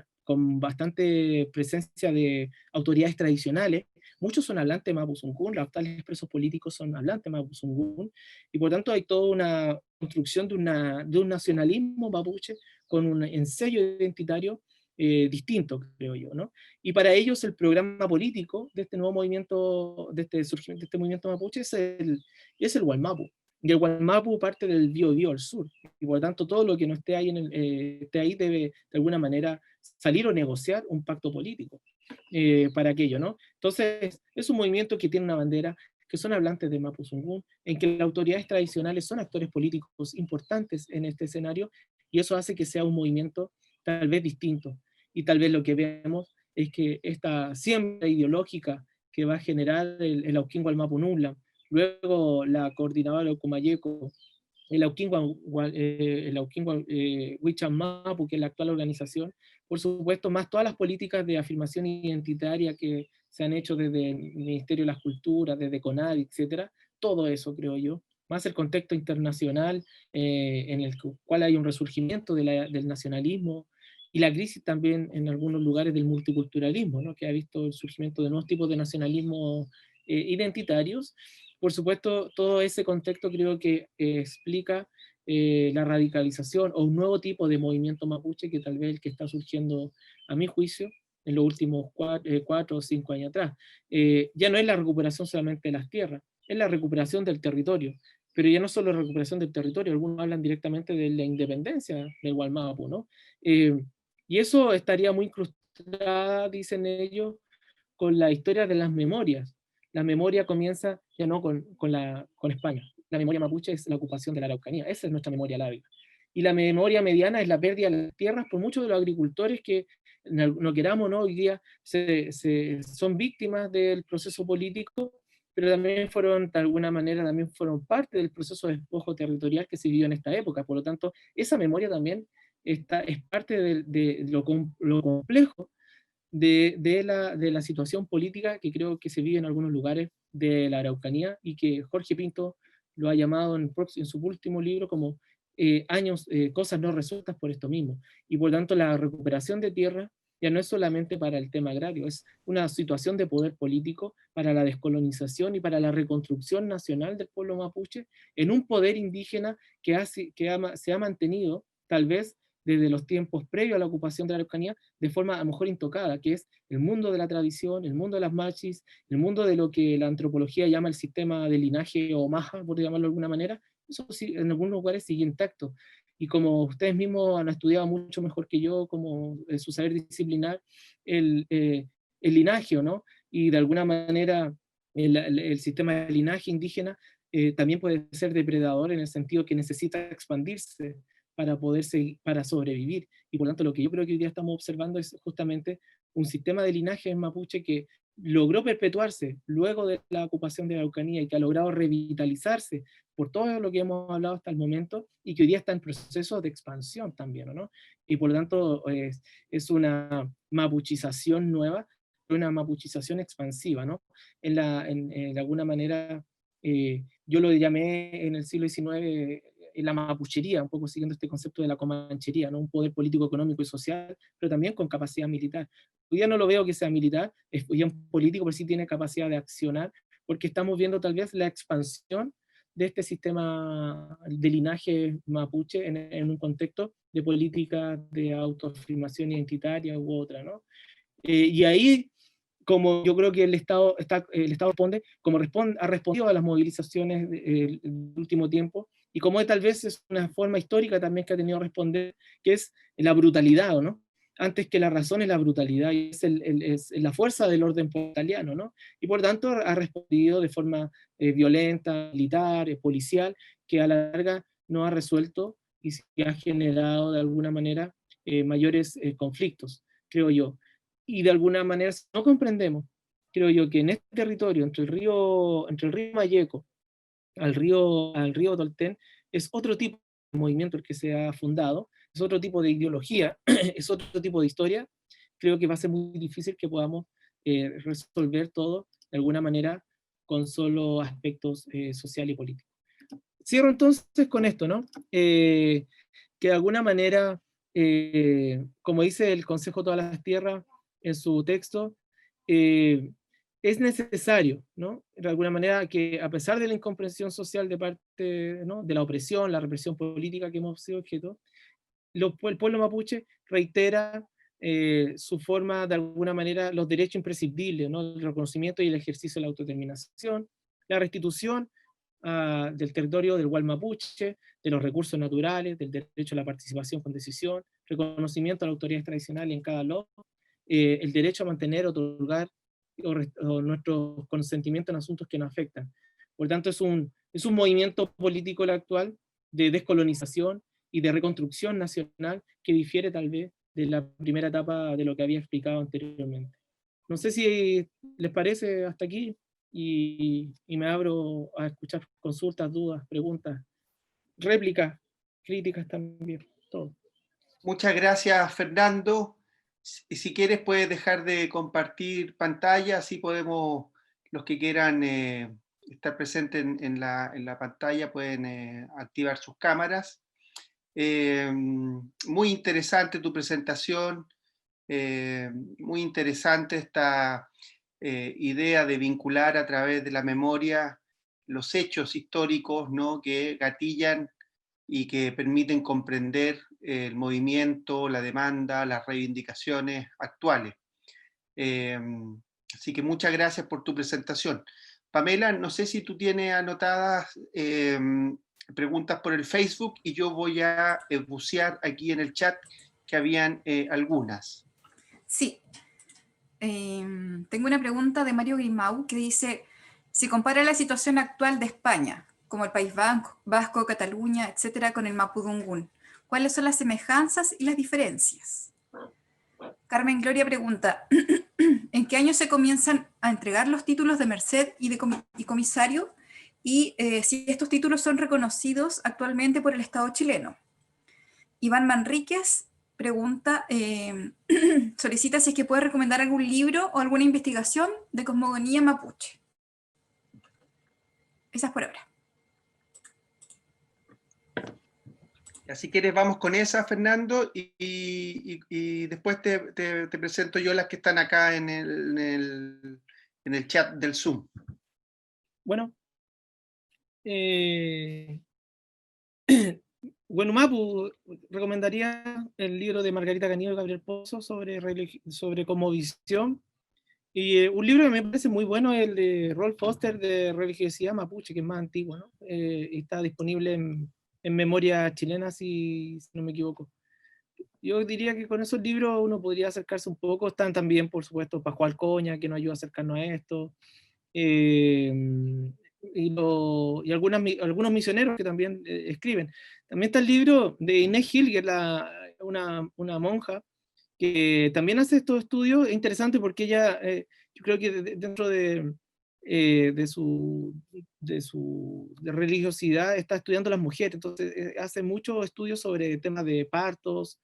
bastante presencia de autoridades tradicionales. Muchos son hablantes mapuzungún, los actuales presos políticos son hablantes mapuzungún, y por tanto hay toda una construcción de un nacionalismo mapuche con un ensello identitario distinto, creo yo, ¿no? Y para ellos el programa político de este nuevo movimiento, de este surgimiento de este movimiento mapuche, es el Gualmapu. Y el Gualmapu parte del Biobío al sur, y por lo tanto todo lo que no esté ahí, esté ahí debe de alguna manera salir o negociar un pacto político para aquello, ¿no? Entonces, es un movimiento que tiene una bandera, que son hablantes de Mapuzungún, en que las autoridades tradicionales son actores políticos importantes en este escenario, y eso hace que sea un movimiento tal vez distinto. Y tal vez lo que vemos es que esta siembra ideológica que va a generar el Auquingual Mapununla, luego la coordinadora Ocumayeco, el Auquingual Huichan Mapu, que es la actual organización, por supuesto, más todas las políticas de afirmación identitaria que se han hecho desde el Ministerio de las Culturas, desde CONADI, etcétera, todo eso creo yo, más el contexto internacional en el cual hay un resurgimiento del nacionalismo, y la crisis también en algunos lugares del multiculturalismo, ¿no? Que ha visto el surgimiento de nuevos tipos de nacionalismo identitarios. Por supuesto, todo ese contexto creo que explica la radicalización o un nuevo tipo de movimiento mapuche que tal vez el que está surgiendo, a mi juicio, en los últimos 4 o 5 años atrás. Ya no es la recuperación solamente de las tierras, es la recuperación del territorio, pero ya no solo recuperación del territorio, algunos hablan directamente de la independencia del Gualmapu, ¿no? Y eso estaría muy incrustada, dicen ellos, con la historia de las memorias. La memoria comienza ya no con España. La memoria mapuche es la ocupación de la Araucanía. Esa es nuestra memoria lábica. Y la memoria mediana es la pérdida de las tierras por muchos de los agricultores que, no queramos, ¿no? Hoy día son víctimas del proceso político, pero también fueron, de alguna manera, también fueron parte del proceso de despojo territorial que se vivió en esta época. Por lo tanto, esa memoria también es parte de lo complejo de la situación política que creo que se vive en algunos lugares de la Araucanía, y que Jorge Pinto lo ha llamado en su último libro como cosas no resueltas por esto mismo. Y por tanto la recuperación de tierra ya no es solamente para el tema agrario, es una situación de poder político para la descolonización y para la reconstrucción nacional del pueblo mapuche en un poder indígena se ha mantenido tal vez desde los tiempos previos a la ocupación de la Araucanía, de forma a lo mejor intocada, que es el mundo de la tradición, el mundo de las machis, el mundo de lo que la antropología llama el sistema de linaje o maja, por llamarlo de alguna manera. Eso sí, en algunos lugares sigue intacto. Y como ustedes mismos han estudiado mucho mejor que yo, como su saber disciplinar, el linaje, ¿no? Y de alguna manera el sistema de linaje indígena también puede ser depredador en el sentido que necesita expandirse para poder seguir, para sobrevivir. Y por lo tanto, lo que yo creo que hoy día estamos observando es justamente un sistema de linaje en mapuche que logró perpetuarse luego de la ocupación de la Araucanía y que ha logrado revitalizarse por todo lo que hemos hablado hasta el momento, y que hoy día está en proceso de expansión también, ¿no? Y por lo tanto es una mapuchización nueva, una mapuchización expansiva, ¿no? De alguna manera, yo lo llamé en el siglo XIX la mapuchería, un poco siguiendo este concepto de la comanchería, ¿no? Un poder político, económico y social, pero también con capacidad militar. Hoy día no lo veo que sea militar, es ya un político, pero sí tiene capacidad de accionar, porque estamos viendo tal vez la expansión de este sistema de linaje mapuche en un contexto de política de autoafirmación identitaria u otra, ¿no? Y ahí, como yo creo que el Estado responde, ha respondido a las movilizaciones del último tiempo, y como tal vez es una forma histórica también que ha tenido que responder, que es la brutalidad, ¿no? Antes que la razón es la brutalidad, y es la fuerza del orden italiano, ¿no? Y por tanto ha respondido de forma violenta, militar, policial, que a la larga no ha resuelto y que ha generado de alguna manera mayores conflictos, creo yo. Y de alguna manera, si no comprendemos, creo yo, que en este territorio, entre el río Mayeco al río Tolten, es otro tipo de movimiento el que se ha fundado, es otro tipo de ideología, es otro tipo de historia. Creo que va a ser muy difícil que podamos resolver todo de alguna manera con solo aspectos social y políticos. Cierro entonces con esto, ¿no? Que de alguna manera, como dice el Consejo de Todas las Tierras en su texto, es necesario, ¿no? De alguna manera, que a pesar de la incomprensión social de parte, ¿no?, de la opresión, la represión política que hemos sido objeto, el pueblo mapuche reitera su forma, de alguna manera, los derechos imprescindibles, ¿no? El reconocimiento y el ejercicio de la autodeterminación, la restitución del territorio del Gual Mapuche, de los recursos naturales, del derecho a la participación con decisión, reconocimiento a la autoridad tradicional en cada lado, el derecho a mantener, otorgar o nuestro consentimiento en asuntos que nos afectan. Por tanto, es un movimiento político el actual de descolonización y de reconstrucción nacional que difiere tal vez de la primera etapa de lo que había explicado anteriormente. No sé si les parece hasta aquí, y me abro a escuchar consultas, dudas, preguntas, réplicas, críticas también, todo. Muchas gracias, Fernando. Y si quieres puedes dejar de compartir pantalla, así podemos, los que quieran estar presentes en la pantalla pueden activar sus cámaras. Muy interesante tu presentación, muy interesante esta idea de vincular a través de la memoria los hechos históricos, ¿no?, que gatillan y que permiten comprender el movimiento, la demanda, las reivindicaciones actuales. Así que muchas gracias por tu presentación. Pamela, no sé si tú tienes anotadas preguntas por el Facebook, y yo voy a bucear aquí en el chat que habían algunas. Sí. Tengo una pregunta de Mario Grimau que dice, si compara la situación actual de España, como el País Vasco, Cataluña, etcétera, con el Mapudungún, ¿cuáles son las semejanzas y las diferencias? Carmen Gloria pregunta, ¿en qué año se comienzan a entregar los títulos de merced y comisario? Y si estos títulos son reconocidos actualmente por el Estado chileno. Iván Manríquez pregunta, solicita si es que puede recomendar algún libro o alguna investigación de cosmogonía mapuche. Esas por ahora. Si quieres vamos con esa, Fernando, y después te presento yo las que están acá en el chat del Zoom. Bueno, bueno, Mapu, recomendaría el libro de Margarita Caníbal y Gabriel Pozo sobre cosmovisión, y un libro que me parece muy bueno es el de Rolf Foster de religiosidad mapuche, que es más antiguo, ¿no? Y está disponible en memoria chilena, si no me equivoco. Yo diría que con esos libros uno podría acercarse un poco. Están también, por supuesto, Pascual Coña, que nos ayuda a acercarnos a esto, y algunos misioneros que también escriben. También está el libro de Inés Gil, que es una monja, que también hace estos estudios. Es interesante porque ella, yo creo que dentro de su religiosidad está estudiando a las mujeres, entonces hace muchos estudios sobre temas de partos,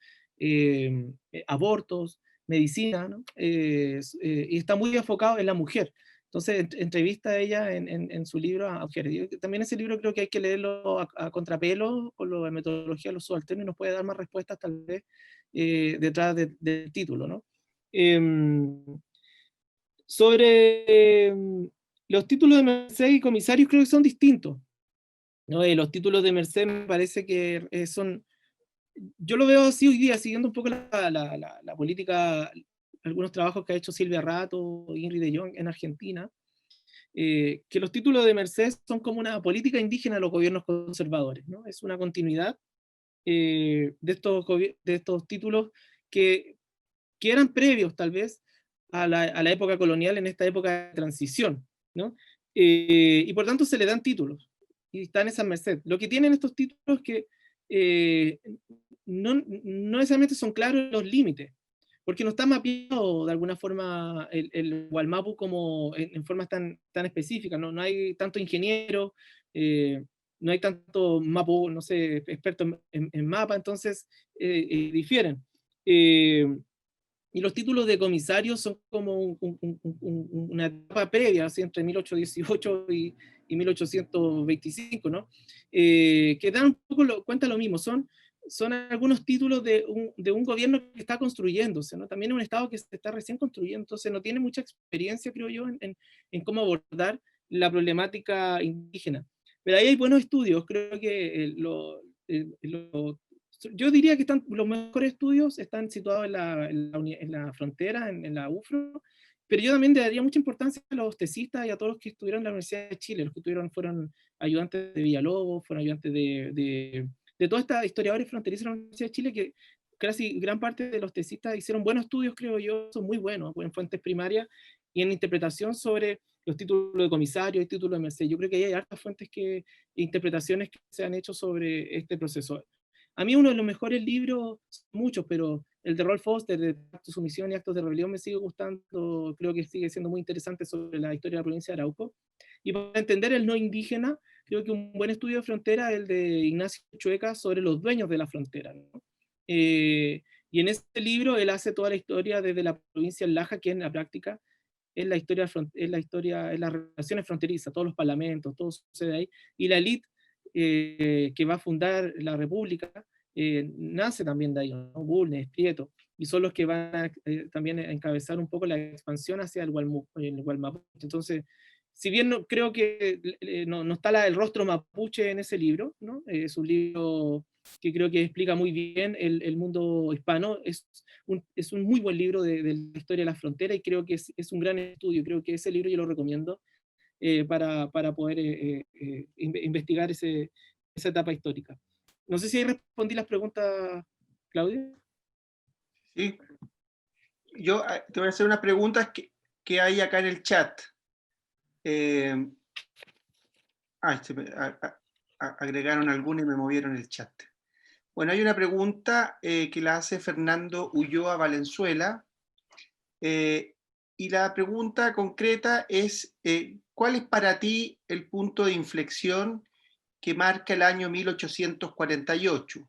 abortos, medicina, ¿no? Y está muy enfocado en la mujer. Entonces entrevista a ella en su libro a mujeres. También ese libro creo que hay que leerlo a contrapelo con la metodología de los subalternos, y nos puede dar más respuestas tal vez detrás del título, ¿no? Sobre los títulos de merced y comisarios creo que son distintos, ¿no? Los títulos de merced me parece que son, yo lo veo así hoy día, siguiendo un poco la política, algunos trabajos que ha hecho Silvia Rato, Ingrid de Jong en Argentina, que los títulos de merced son como una política indígena de los gobiernos conservadores, ¿no? Es una continuidad de estos títulos que eran previos tal vez a la época colonial, en esta época de transición, ¿no? Y por tanto se le dan títulos, y están esas merced. Lo que tienen estos títulos es que no necesariamente son claros los límites, porque no está mapeado de alguna forma el Gualmapu como en formas tan específicas, ¿no? No hay tanto ingeniero, no hay tanto mapu, no sé, experto en mapa, entonces difieren. Y los títulos de comisarios son como una etapa previa, así entre 1818 y 1825, ¿no? Que dan un poco cuenta lo mismo, son algunos títulos de un gobierno que está construyéndose, ¿no? También es un Estado que se está recién construyendo, entonces no tiene mucha experiencia, creo yo, en cómo abordar la problemática indígena. Pero ahí hay buenos estudios, creo que yo diría que los mejores estudios están situados en la frontera, en la UFRO, pero yo también le daría mucha importancia a los tesistas y a todos los que estuvieron en la Universidad de Chile. Los que fueron ayudantes de Villalobos, fueron ayudantes de toda esta historiadores fronterizos de la Universidad de Chile, que casi gran parte de los tesistas hicieron buenos estudios, creo yo, son muy buenos, en fuentes primarias y en interpretación sobre los títulos de comisario y títulos de merced. Yo creo que hay hartas fuentes interpretaciones que se han hecho sobre este proceso. A mí uno de los mejores libros, muchos, pero el de Rolf Foster, de Actos de Sumisión y Actos de Rebelión, me sigue gustando, creo que sigue siendo muy interesante sobre la historia de la provincia de Arauco. Y para entender el no indígena, creo que un buen estudio de frontera es el de Ignacio Chueca sobre los dueños de la frontera, ¿no? Y en este libro él hace toda la historia desde la provincia de Laja, que en la práctica es la historia, es las relaciones fronterizas, todos los parlamentos, todo sucede ahí, y la élite que va a fundar la república nace también de ahí, ¿no? Bulnes, Prieto, y son los que van a, también a encabezar un poco la expansión hacia el Gualmapuche. Entonces, si bien no, creo que no está el rostro mapuche en ese libro, ¿no? Es un libro que creo que explica muy bien el mundo hispano, es un muy buen libro de la historia de la frontera, y creo que es un gran estudio. Creo que ese libro yo lo recomiendo para poder investigar esa etapa histórica. No sé si ahí respondí las preguntas, Claudia. Sí. Yo te voy a hacer unas preguntas que hay acá en el chat. Agregaron alguna y me movieron el chat. Bueno, hay una pregunta que la hace Fernando Ulloa Valenzuela, y la pregunta concreta es, ¿cuál es para ti el punto de inflexión que marca el año 1848?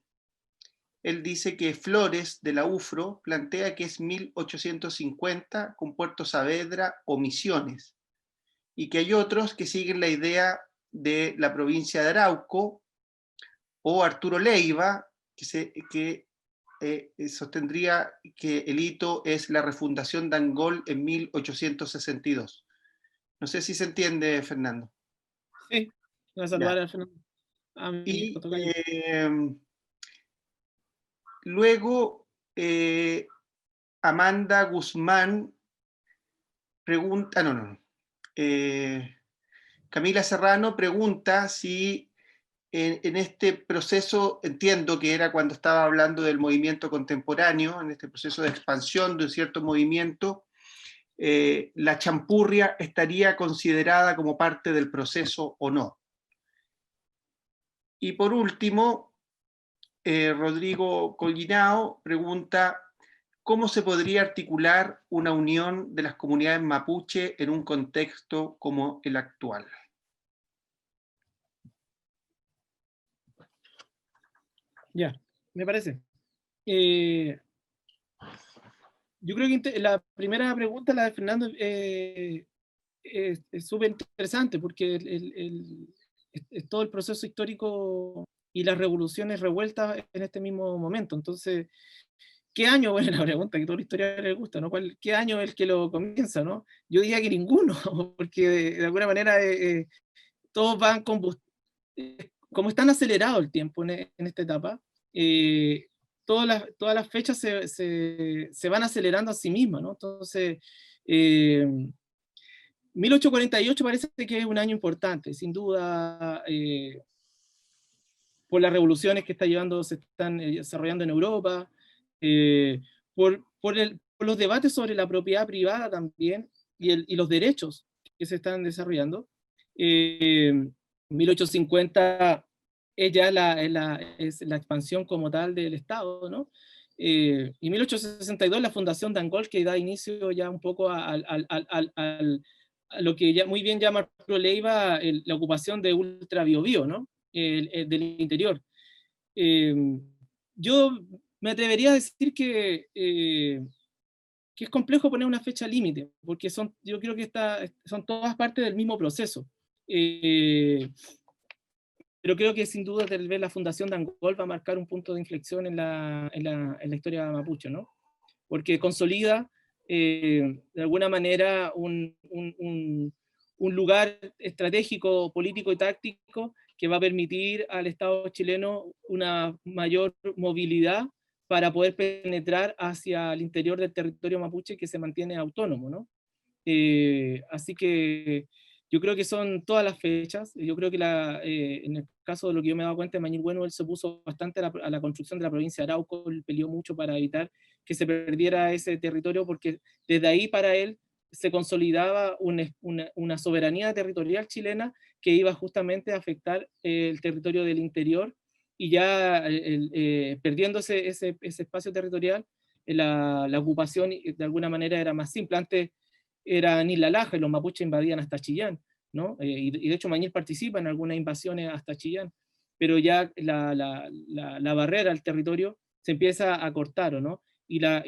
Él dice que Flores, de la UFRO, plantea que es 1850 con Puerto Saavedra o Misiones, y que hay otros que siguen la idea de la provincia de Arauco, o Arturo Leiva, que sostendría que el hito es la refundación de Angol en 1862. No sé si se entiende, Fernando. Sí, voy a saludar a Fernando. Y luego Amanda Guzmán pregunta, Camila Serrano pregunta si en este proceso, entiendo que era cuando estaba hablando del movimiento contemporáneo, en este proceso de expansión de un cierto movimiento, la champurria estaría considerada como parte del proceso o no. Y por último, Rodrigo Collinao pregunta, ¿cómo se podría articular una unión de las comunidades mapuche en un contexto como el actual? Ya, me parece. Yo creo que la primera pregunta, la de Fernando, es súper interesante, porque es todo el proceso histórico y las revoluciones revueltas en este mismo momento. Entonces, ¿qué año? Bueno, la pregunta que a toda la historia le gusta, ¿no? ¿Qué año es el que lo comienza, no? Yo diría que ninguno, porque de alguna manera todos van como están acelerado el tiempo en esta etapa, todas las fechas se van acelerando a sí mismas, ¿no? Entonces, 1848 parece que es un año importante, sin duda, por las revoluciones que se están desarrollando en Europa, por los debates sobre la propiedad privada también, y los derechos que se están desarrollando. 1850 es ya es la expansión como tal del Estado, ¿no? Y 1862 la fundación de Angol, que da inicio ya un poco a lo que ya muy bien llama Arturo Leiva la ocupación de Ultra Biobío, ¿no? Del interior. Yo me atrevería a decir que es complejo poner una fecha límite, porque yo creo que son todas partes del mismo proceso. Pero creo que sin duda tal vez la fundación de Angol va a marcar un punto de inflexión en la historia mapuche, ¿no? Porque consolida de alguna manera un lugar estratégico, político y táctico que va a permitir al Estado chileno una mayor movilidad para poder penetrar hacia el interior del territorio mapuche, que se mantiene autónomo, ¿no? Así que Yo creo que son todas las fechas. Yo creo que en el caso de lo que yo me he dado cuenta de Mañil Bueno, él se opuso bastante a la construcción de la provincia de Arauco, él peleó mucho para evitar que se perdiera ese territorio, porque desde ahí para él se consolidaba una soberanía territorial chilena que iba justamente a afectar el territorio del interior, y ya perdiendo ese espacio territorial, la ocupación de alguna manera era más simple. Antes era Isla Laja y los mapuches invadían hasta Chillán, ¿no? Y de hecho Mañil participa en algunas invasiones hasta Chillán, pero ya la barrera al territorio se empieza a cortar, ¿no? Y la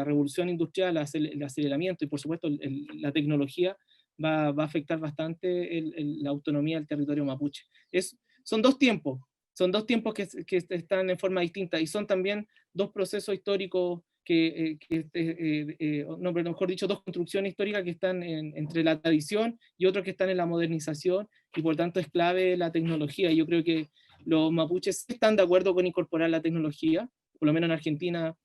revolución industrial, el aceleramiento y por supuesto la tecnología va a afectar bastante la autonomía del territorio mapuche. Son dos tiempos que están en forma distinta, y son también dos procesos históricos no, pero mejor dicho, dos construcciones históricas que están entre la tradición y otros que están en la modernización, y por tanto es clave la tecnología. Yo creo que los mapuches están de acuerdo con incorporar la tecnología, por lo menos en Argentina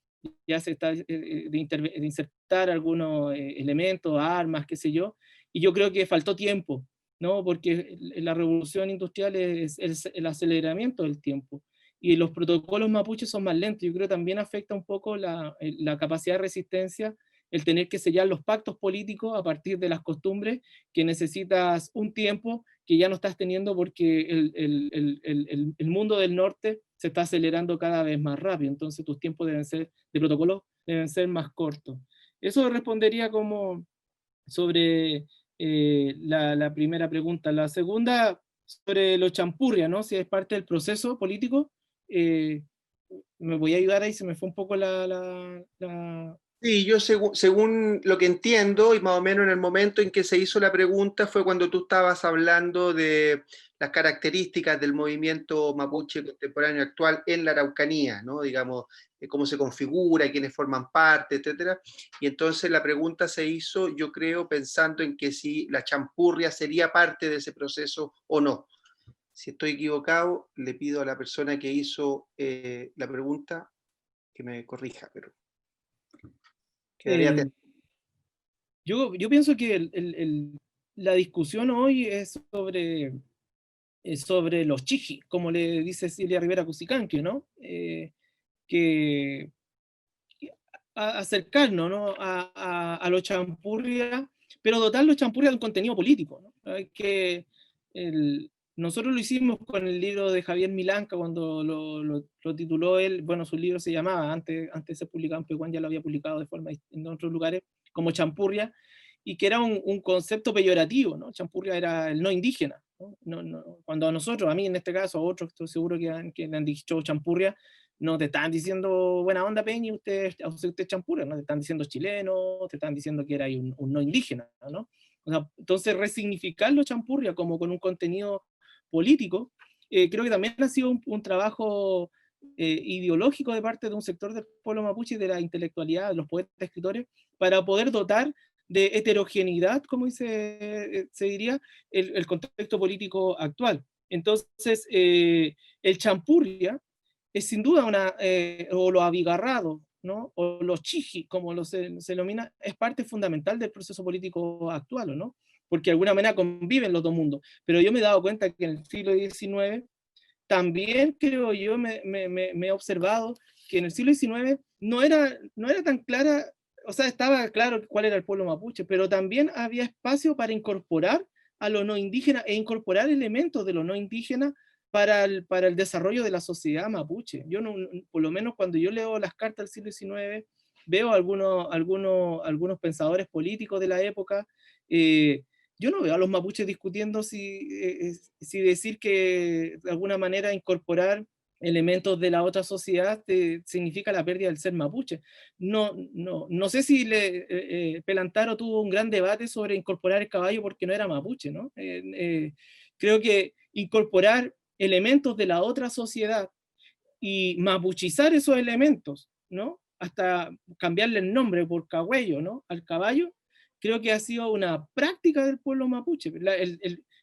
ya se está de insertar algunos elementos, armas, qué sé yo, y yo creo que faltó tiempo, ¿no? Porque la revolución industrial es el aceleramiento del tiempo, y los protocolos mapuches son más lentos. Yo creo que también afecta un poco la capacidad de resistencia, el tener que sellar los pactos políticos a partir de las costumbres, que necesitas un tiempo que ya no estás teniendo porque el mundo del norte se está acelerando cada vez más rápido, entonces tus tiempos de protocolo deben ser más cortos. Eso respondería como sobre la primera pregunta. La segunda, sobre los champurria, ¿no? Si es parte del proceso político. eh, Me voy a ayudar ahí, se me fue un poco Sí, yo según lo que entiendo, y más o menos en el momento en que se hizo la pregunta, fue cuando tú estabas hablando de las características del movimiento mapuche contemporáneo actual en la Araucanía, ¿no? Digamos, cómo se configura, quiénes forman parte, etcétera. Y entonces la pregunta se hizo, yo creo, pensando en que si la champurria sería parte de ese proceso o no. Si estoy equivocado, le pido a la persona que hizo la pregunta que me corrija, pero quedaría eh, atento. yo pienso que la discusión hoy es sobre los chiji, como le dice Silvia Rivera Cusicanqui, ¿no? Que acercarnos, ¿no? A los champurria, pero dotar los champurria de un contenido político, ¿no? Hay que, nosotros lo hicimos con el libro de Javier Milanca cuando lo tituló él. Bueno, su libro se llamaba, antes de ser publicado en Pehuán ya lo había publicado de forma en otros lugares, como Champurria, y que era un concepto peyorativo, ¿no? Champurria era el no indígena, ¿no? Cuando a nosotros, a mí en este caso, a otros, estoy seguro que le han dicho Champurria, no te están diciendo buena onda, Peña, usted es champurria, no te están diciendo chileno, te están diciendo que era un no indígena, ¿no? O sea, entonces resignificarlo champurria como con un contenido político, creo que también ha sido un trabajo ideológico de parte de un sector del pueblo mapuche y de la intelectualidad, de los poetas, escritores, para poder dotar de heterogeneidad, como se diría, el contexto político actual. Entonces, el champurria es sin duda o lo abigarrado, ¿no? O los chiji, como se denomina, es parte fundamental del proceso político actual, ¿no? Porque de alguna manera conviven los dos mundos. Pero yo me he dado cuenta que en el siglo XIX también, creo yo, me he observado que en el siglo XIX no era tan clara, o sea, estaba claro cuál era el pueblo mapuche, pero también había espacio para incorporar a lo no indígena e incorporar elementos de lo no indígena para el desarrollo de la sociedad mapuche. Yo no, por lo menos cuando yo leo las cartas del siglo XIX, veo algunos pensadores políticos de la época. Yo no veo a los mapuches discutiendo si decir que de alguna manera incorporar elementos de la otra sociedad significa la pérdida del ser mapuche. No sé si Pelantaro tuvo un gran debate sobre incorporar el caballo porque no era mapuche, ¿no? Creo que incorporar elementos de la otra sociedad y mapuchizar esos elementos, ¿no? Hasta cambiarle el nombre por cagüello, ¿no? Al caballo, creo que ha sido una práctica del pueblo mapuche.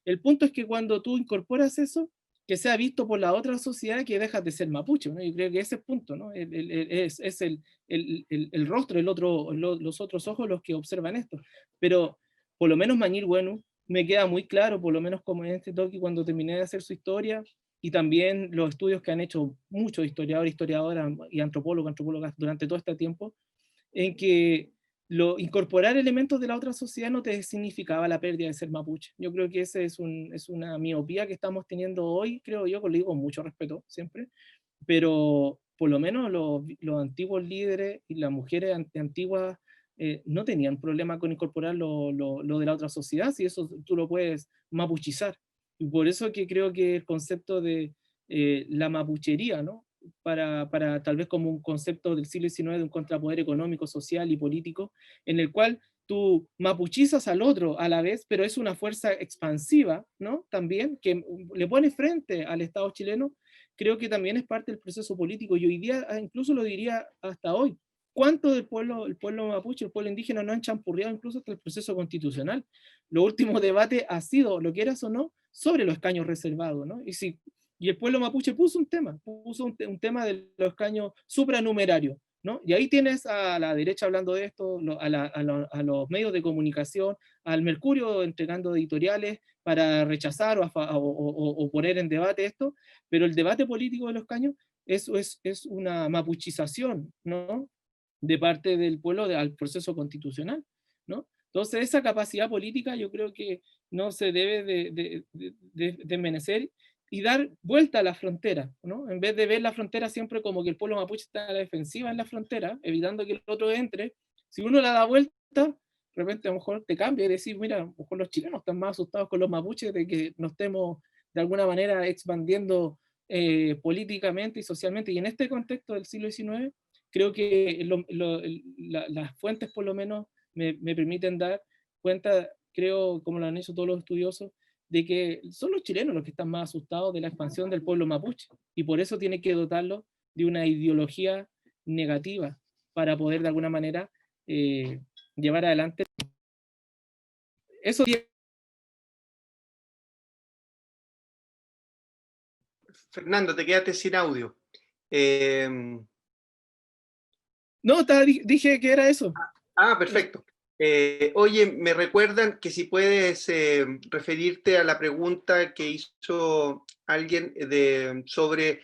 El punto es que cuando tú incorporas eso, que sea visto por la otra sociedad, que dejas de ser mapuche, ¿no? Yo creo que ese es el punto, ¿no? Es el rostro, los otros ojos los que observan esto. Pero por lo menos Mañil Bueno me queda muy claro, por lo menos como en este toque cuando terminé de hacer su historia, y también los estudios que han hecho muchos historiadores, historiadoras y antropólogos, antropólogas durante todo este tiempo, en que incorporar elementos de la otra sociedad no te significaba la pérdida de ser mapuche. Yo creo que esa es una miopía que estamos teniendo hoy, creo yo, lo digo con mucho respeto siempre, pero por lo menos los antiguos líderes y las mujeres antiguas no tenían problema con incorporar lo de la otra sociedad, si eso tú lo puedes mapuchizar. Y por eso que creo que el concepto de la mapuchería, ¿no? Para tal vez como un concepto del siglo XIX de un contrapoder económico, social y político, en el cual tú mapuchizas al otro a la vez, pero es una fuerza expansiva, ¿no? También, que le pone frente al Estado chileno, creo que también es parte del proceso político, y hoy día, incluso lo diría hasta hoy, ¿cuánto del pueblo, el pueblo mapuche, el pueblo indígena no han champurreado incluso hasta el proceso constitucional? Lo último debate ha sido, lo quieras o no, sobre los escaños reservados, ¿no? Y el pueblo mapuche puso un tema de los escaños supranumerarios, ¿no? Y ahí tienes a la derecha hablando de esto, a los medios de comunicación, al Mercurio entregando editoriales para rechazar o poner en debate esto, pero el debate político de los escaños es una mapuchización, ¿no? De parte del pueblo al proceso constitucional, ¿no? Entonces esa capacidad política yo creo que no se debe de desmerecer y dar vuelta a la frontera, ¿no? En vez de ver la frontera siempre como que el pueblo mapuche está a la defensiva en la frontera, evitando que el otro entre, si uno la da vuelta, de repente a lo mejor te cambia y decir, mira, a lo mejor los chilenos están más asustados con los mapuches de que nos estemos de alguna manera expandiendo políticamente y socialmente. Y en este contexto del siglo XIX, creo que las fuentes por lo menos me permiten dar cuenta, creo, como lo han hecho todos los estudiosos, de que son los chilenos los que están más asustados de la expansión del pueblo mapuche, y por eso tiene que dotarlo de una ideología negativa para poder de alguna manera llevar adelante eso. Fernando, te quedaste sin audio. Eh, No, dije que era eso. Perfecto. Oye, me recuerdan que si puedes referirte a la pregunta que hizo alguien sobre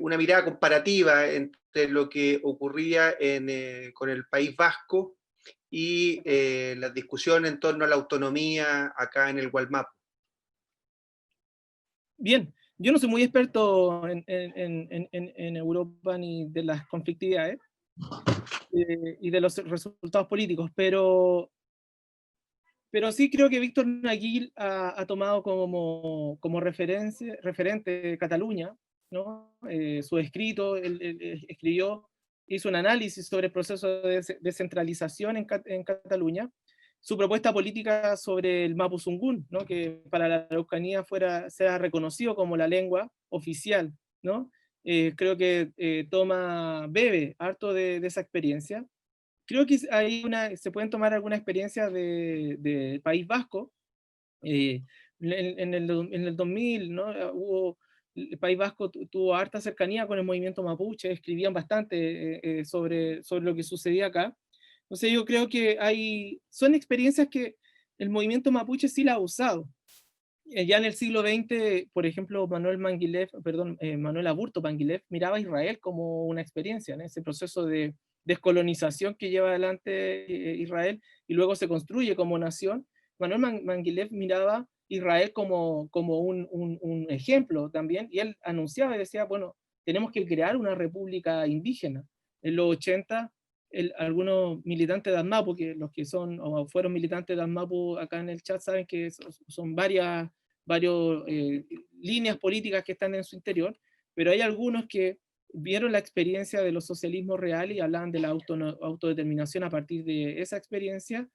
una mirada comparativa entre lo que ocurría con el País Vasco y la discusión en torno a la autonomía acá en el Gualmapu. Bien, yo no soy muy experto en Europa ni de las conflictividades y de los resultados políticos, pero sí creo que Víctor Naguil ha tomado como referente Cataluña, ¿no? Su escrito, él escribió, hizo un análisis sobre el proceso de descentralización en Cataluña, su propuesta política sobre el Mapuzungún, ¿no? Que para la Araucanía sea reconocido como la lengua oficial, ¿no? Creo que bebe harto de esa experiencia. Creo que se pueden tomar alguna experiencia del País Vasco. En el 2000, ¿no? El País Vasco tuvo harta cercanía con el movimiento mapuche, escribían bastante sobre lo que sucedía acá. Entonces yo creo que son experiencias que el movimiento mapuche sí la ha usado. Ya en el siglo XX, por ejemplo, Manuel Aburto Manguilef miraba a Israel como una experiencia, en ese proceso de descolonización que lleva adelante Israel y luego se construye como nación. Manuel Manguilef miraba Israel como un ejemplo también, y él anunciaba y decía, bueno, tenemos que crear una república indígena. En los 80, algunos militantes de ANMAPU, que los que son o fueron militantes de ANMAPU acá en el chat saben que son varias líneas políticas que están en su interior, pero hay algunos que vieron la experiencia de los socialismos reales y hablan de la autodeterminación a partir de esa experiencia,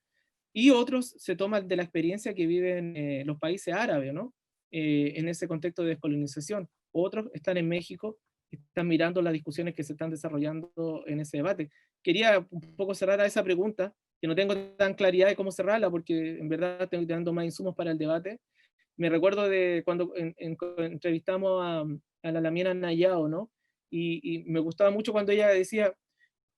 y otros se toman de la experiencia que viven los países árabes, ¿no? En ese contexto de descolonización. Otros están en México, están mirando las discusiones que se están desarrollando en ese debate. Quería un poco cerrar a esa pregunta, que no tengo tan claridad de cómo cerrarla, porque en verdad estoy dando más insumos para el debate. Me recuerdo de cuando entrevistamos a la Lamiana Nayao, ¿no? Y me gustaba mucho cuando ella decía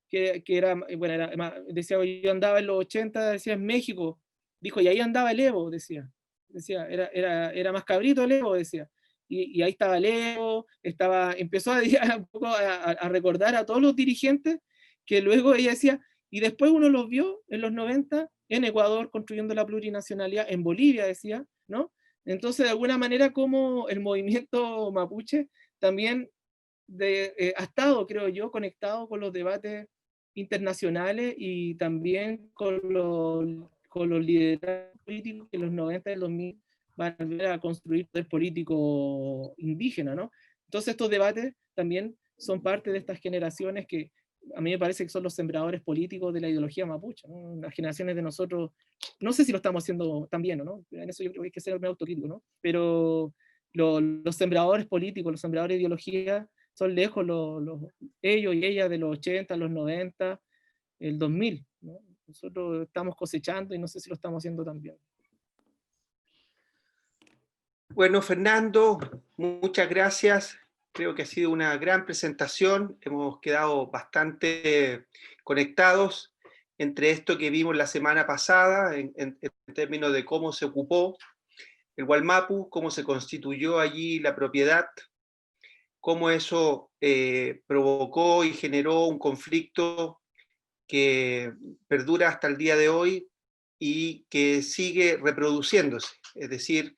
que era, bueno, decía, yo andaba en los 80, decía en México, dijo, y ahí andaba el Evo, decía. decía, era más cabrito Leo, decía. Y ahí estaba Leo, empezó un poco a recordar a todos los dirigentes, que luego ella decía, y después uno los vio en los 90 en Ecuador construyendo la plurinacionalidad, en Bolivia decía, ¿no? Entonces, de alguna manera, como el movimiento mapuche también ha estado, creo yo, conectado con los debates internacionales y también con los liderazgos políticos que en los 90 y el 2000 van a volver a construir poder político indígena, ¿no? Entonces estos debates también son parte de estas generaciones que a mí me parece que son los sembradores políticos de la ideología mapuche, ¿no? Las generaciones de nosotros, no sé si lo estamos haciendo tan bien, ¿no? En eso yo creo que hay que ser muy autocrítico, ¿no? Pero los sembradores políticos, los sembradores de ideología, son lejos ellos y ellas de los 80, los 90, el 2000, ¿no? Nosotros estamos cosechando y no sé si lo estamos haciendo tan bien. Bueno, Fernando, muchas gracias. Creo que ha sido una gran presentación. Hemos quedado bastante conectados entre esto que vimos la semana pasada, en términos de cómo se ocupó el Wallmapu, cómo se constituyó allí la propiedad, cómo eso provocó y generó un conflicto que perdura hasta el día de hoy y que sigue reproduciéndose. Es decir,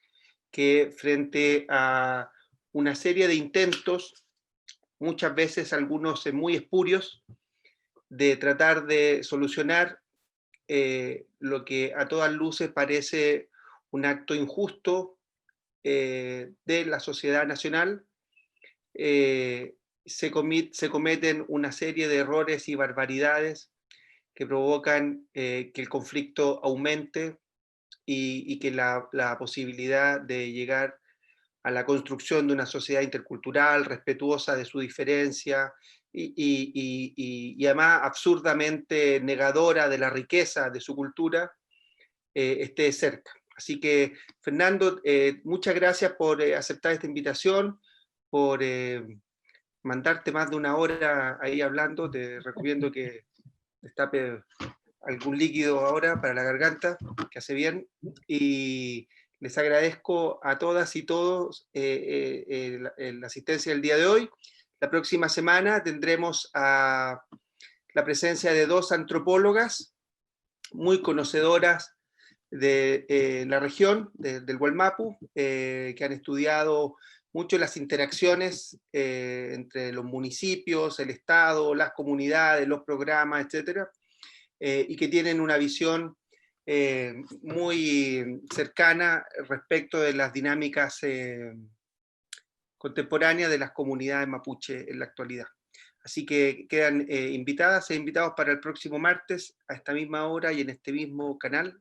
que frente a una serie de intentos, muchas veces algunos muy espurios, de tratar de solucionar lo que a todas luces parece un acto injusto de la sociedad nacional, se cometen una serie de errores y barbaridades que provocan que el conflicto aumente y que la posibilidad de llegar a la construcción de una sociedad intercultural, respetuosa de su diferencia y además absurdamente negadora de la riqueza de su cultura, esté cerca. Así que, Fernando, muchas gracias por aceptar esta invitación, por mandarte más de una hora ahí hablando. Te recomiendo que destape algún líquido ahora para la garganta, que hace bien, y les agradezco a todas y todos la asistencia del día de hoy. La próxima semana tendremos la presencia de dos antropólogas muy conocedoras de la región, del Wallmapu, que han estudiado mucho las interacciones entre los municipios, el Estado, las comunidades, los programas, etcétera, y que tienen una visión muy cercana respecto de las dinámicas contemporáneas de las comunidades mapuche en la actualidad. Así que quedan invitadas e invitados para el próximo martes a esta misma hora y en este mismo canal,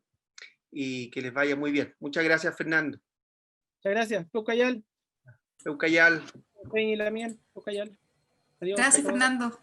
y que les vaya muy bien. Muchas gracias, Fernando. Muchas gracias. Eucayal. Eucayal. Peña y la miel. Eucayal. Adiós. Gracias, Fernando.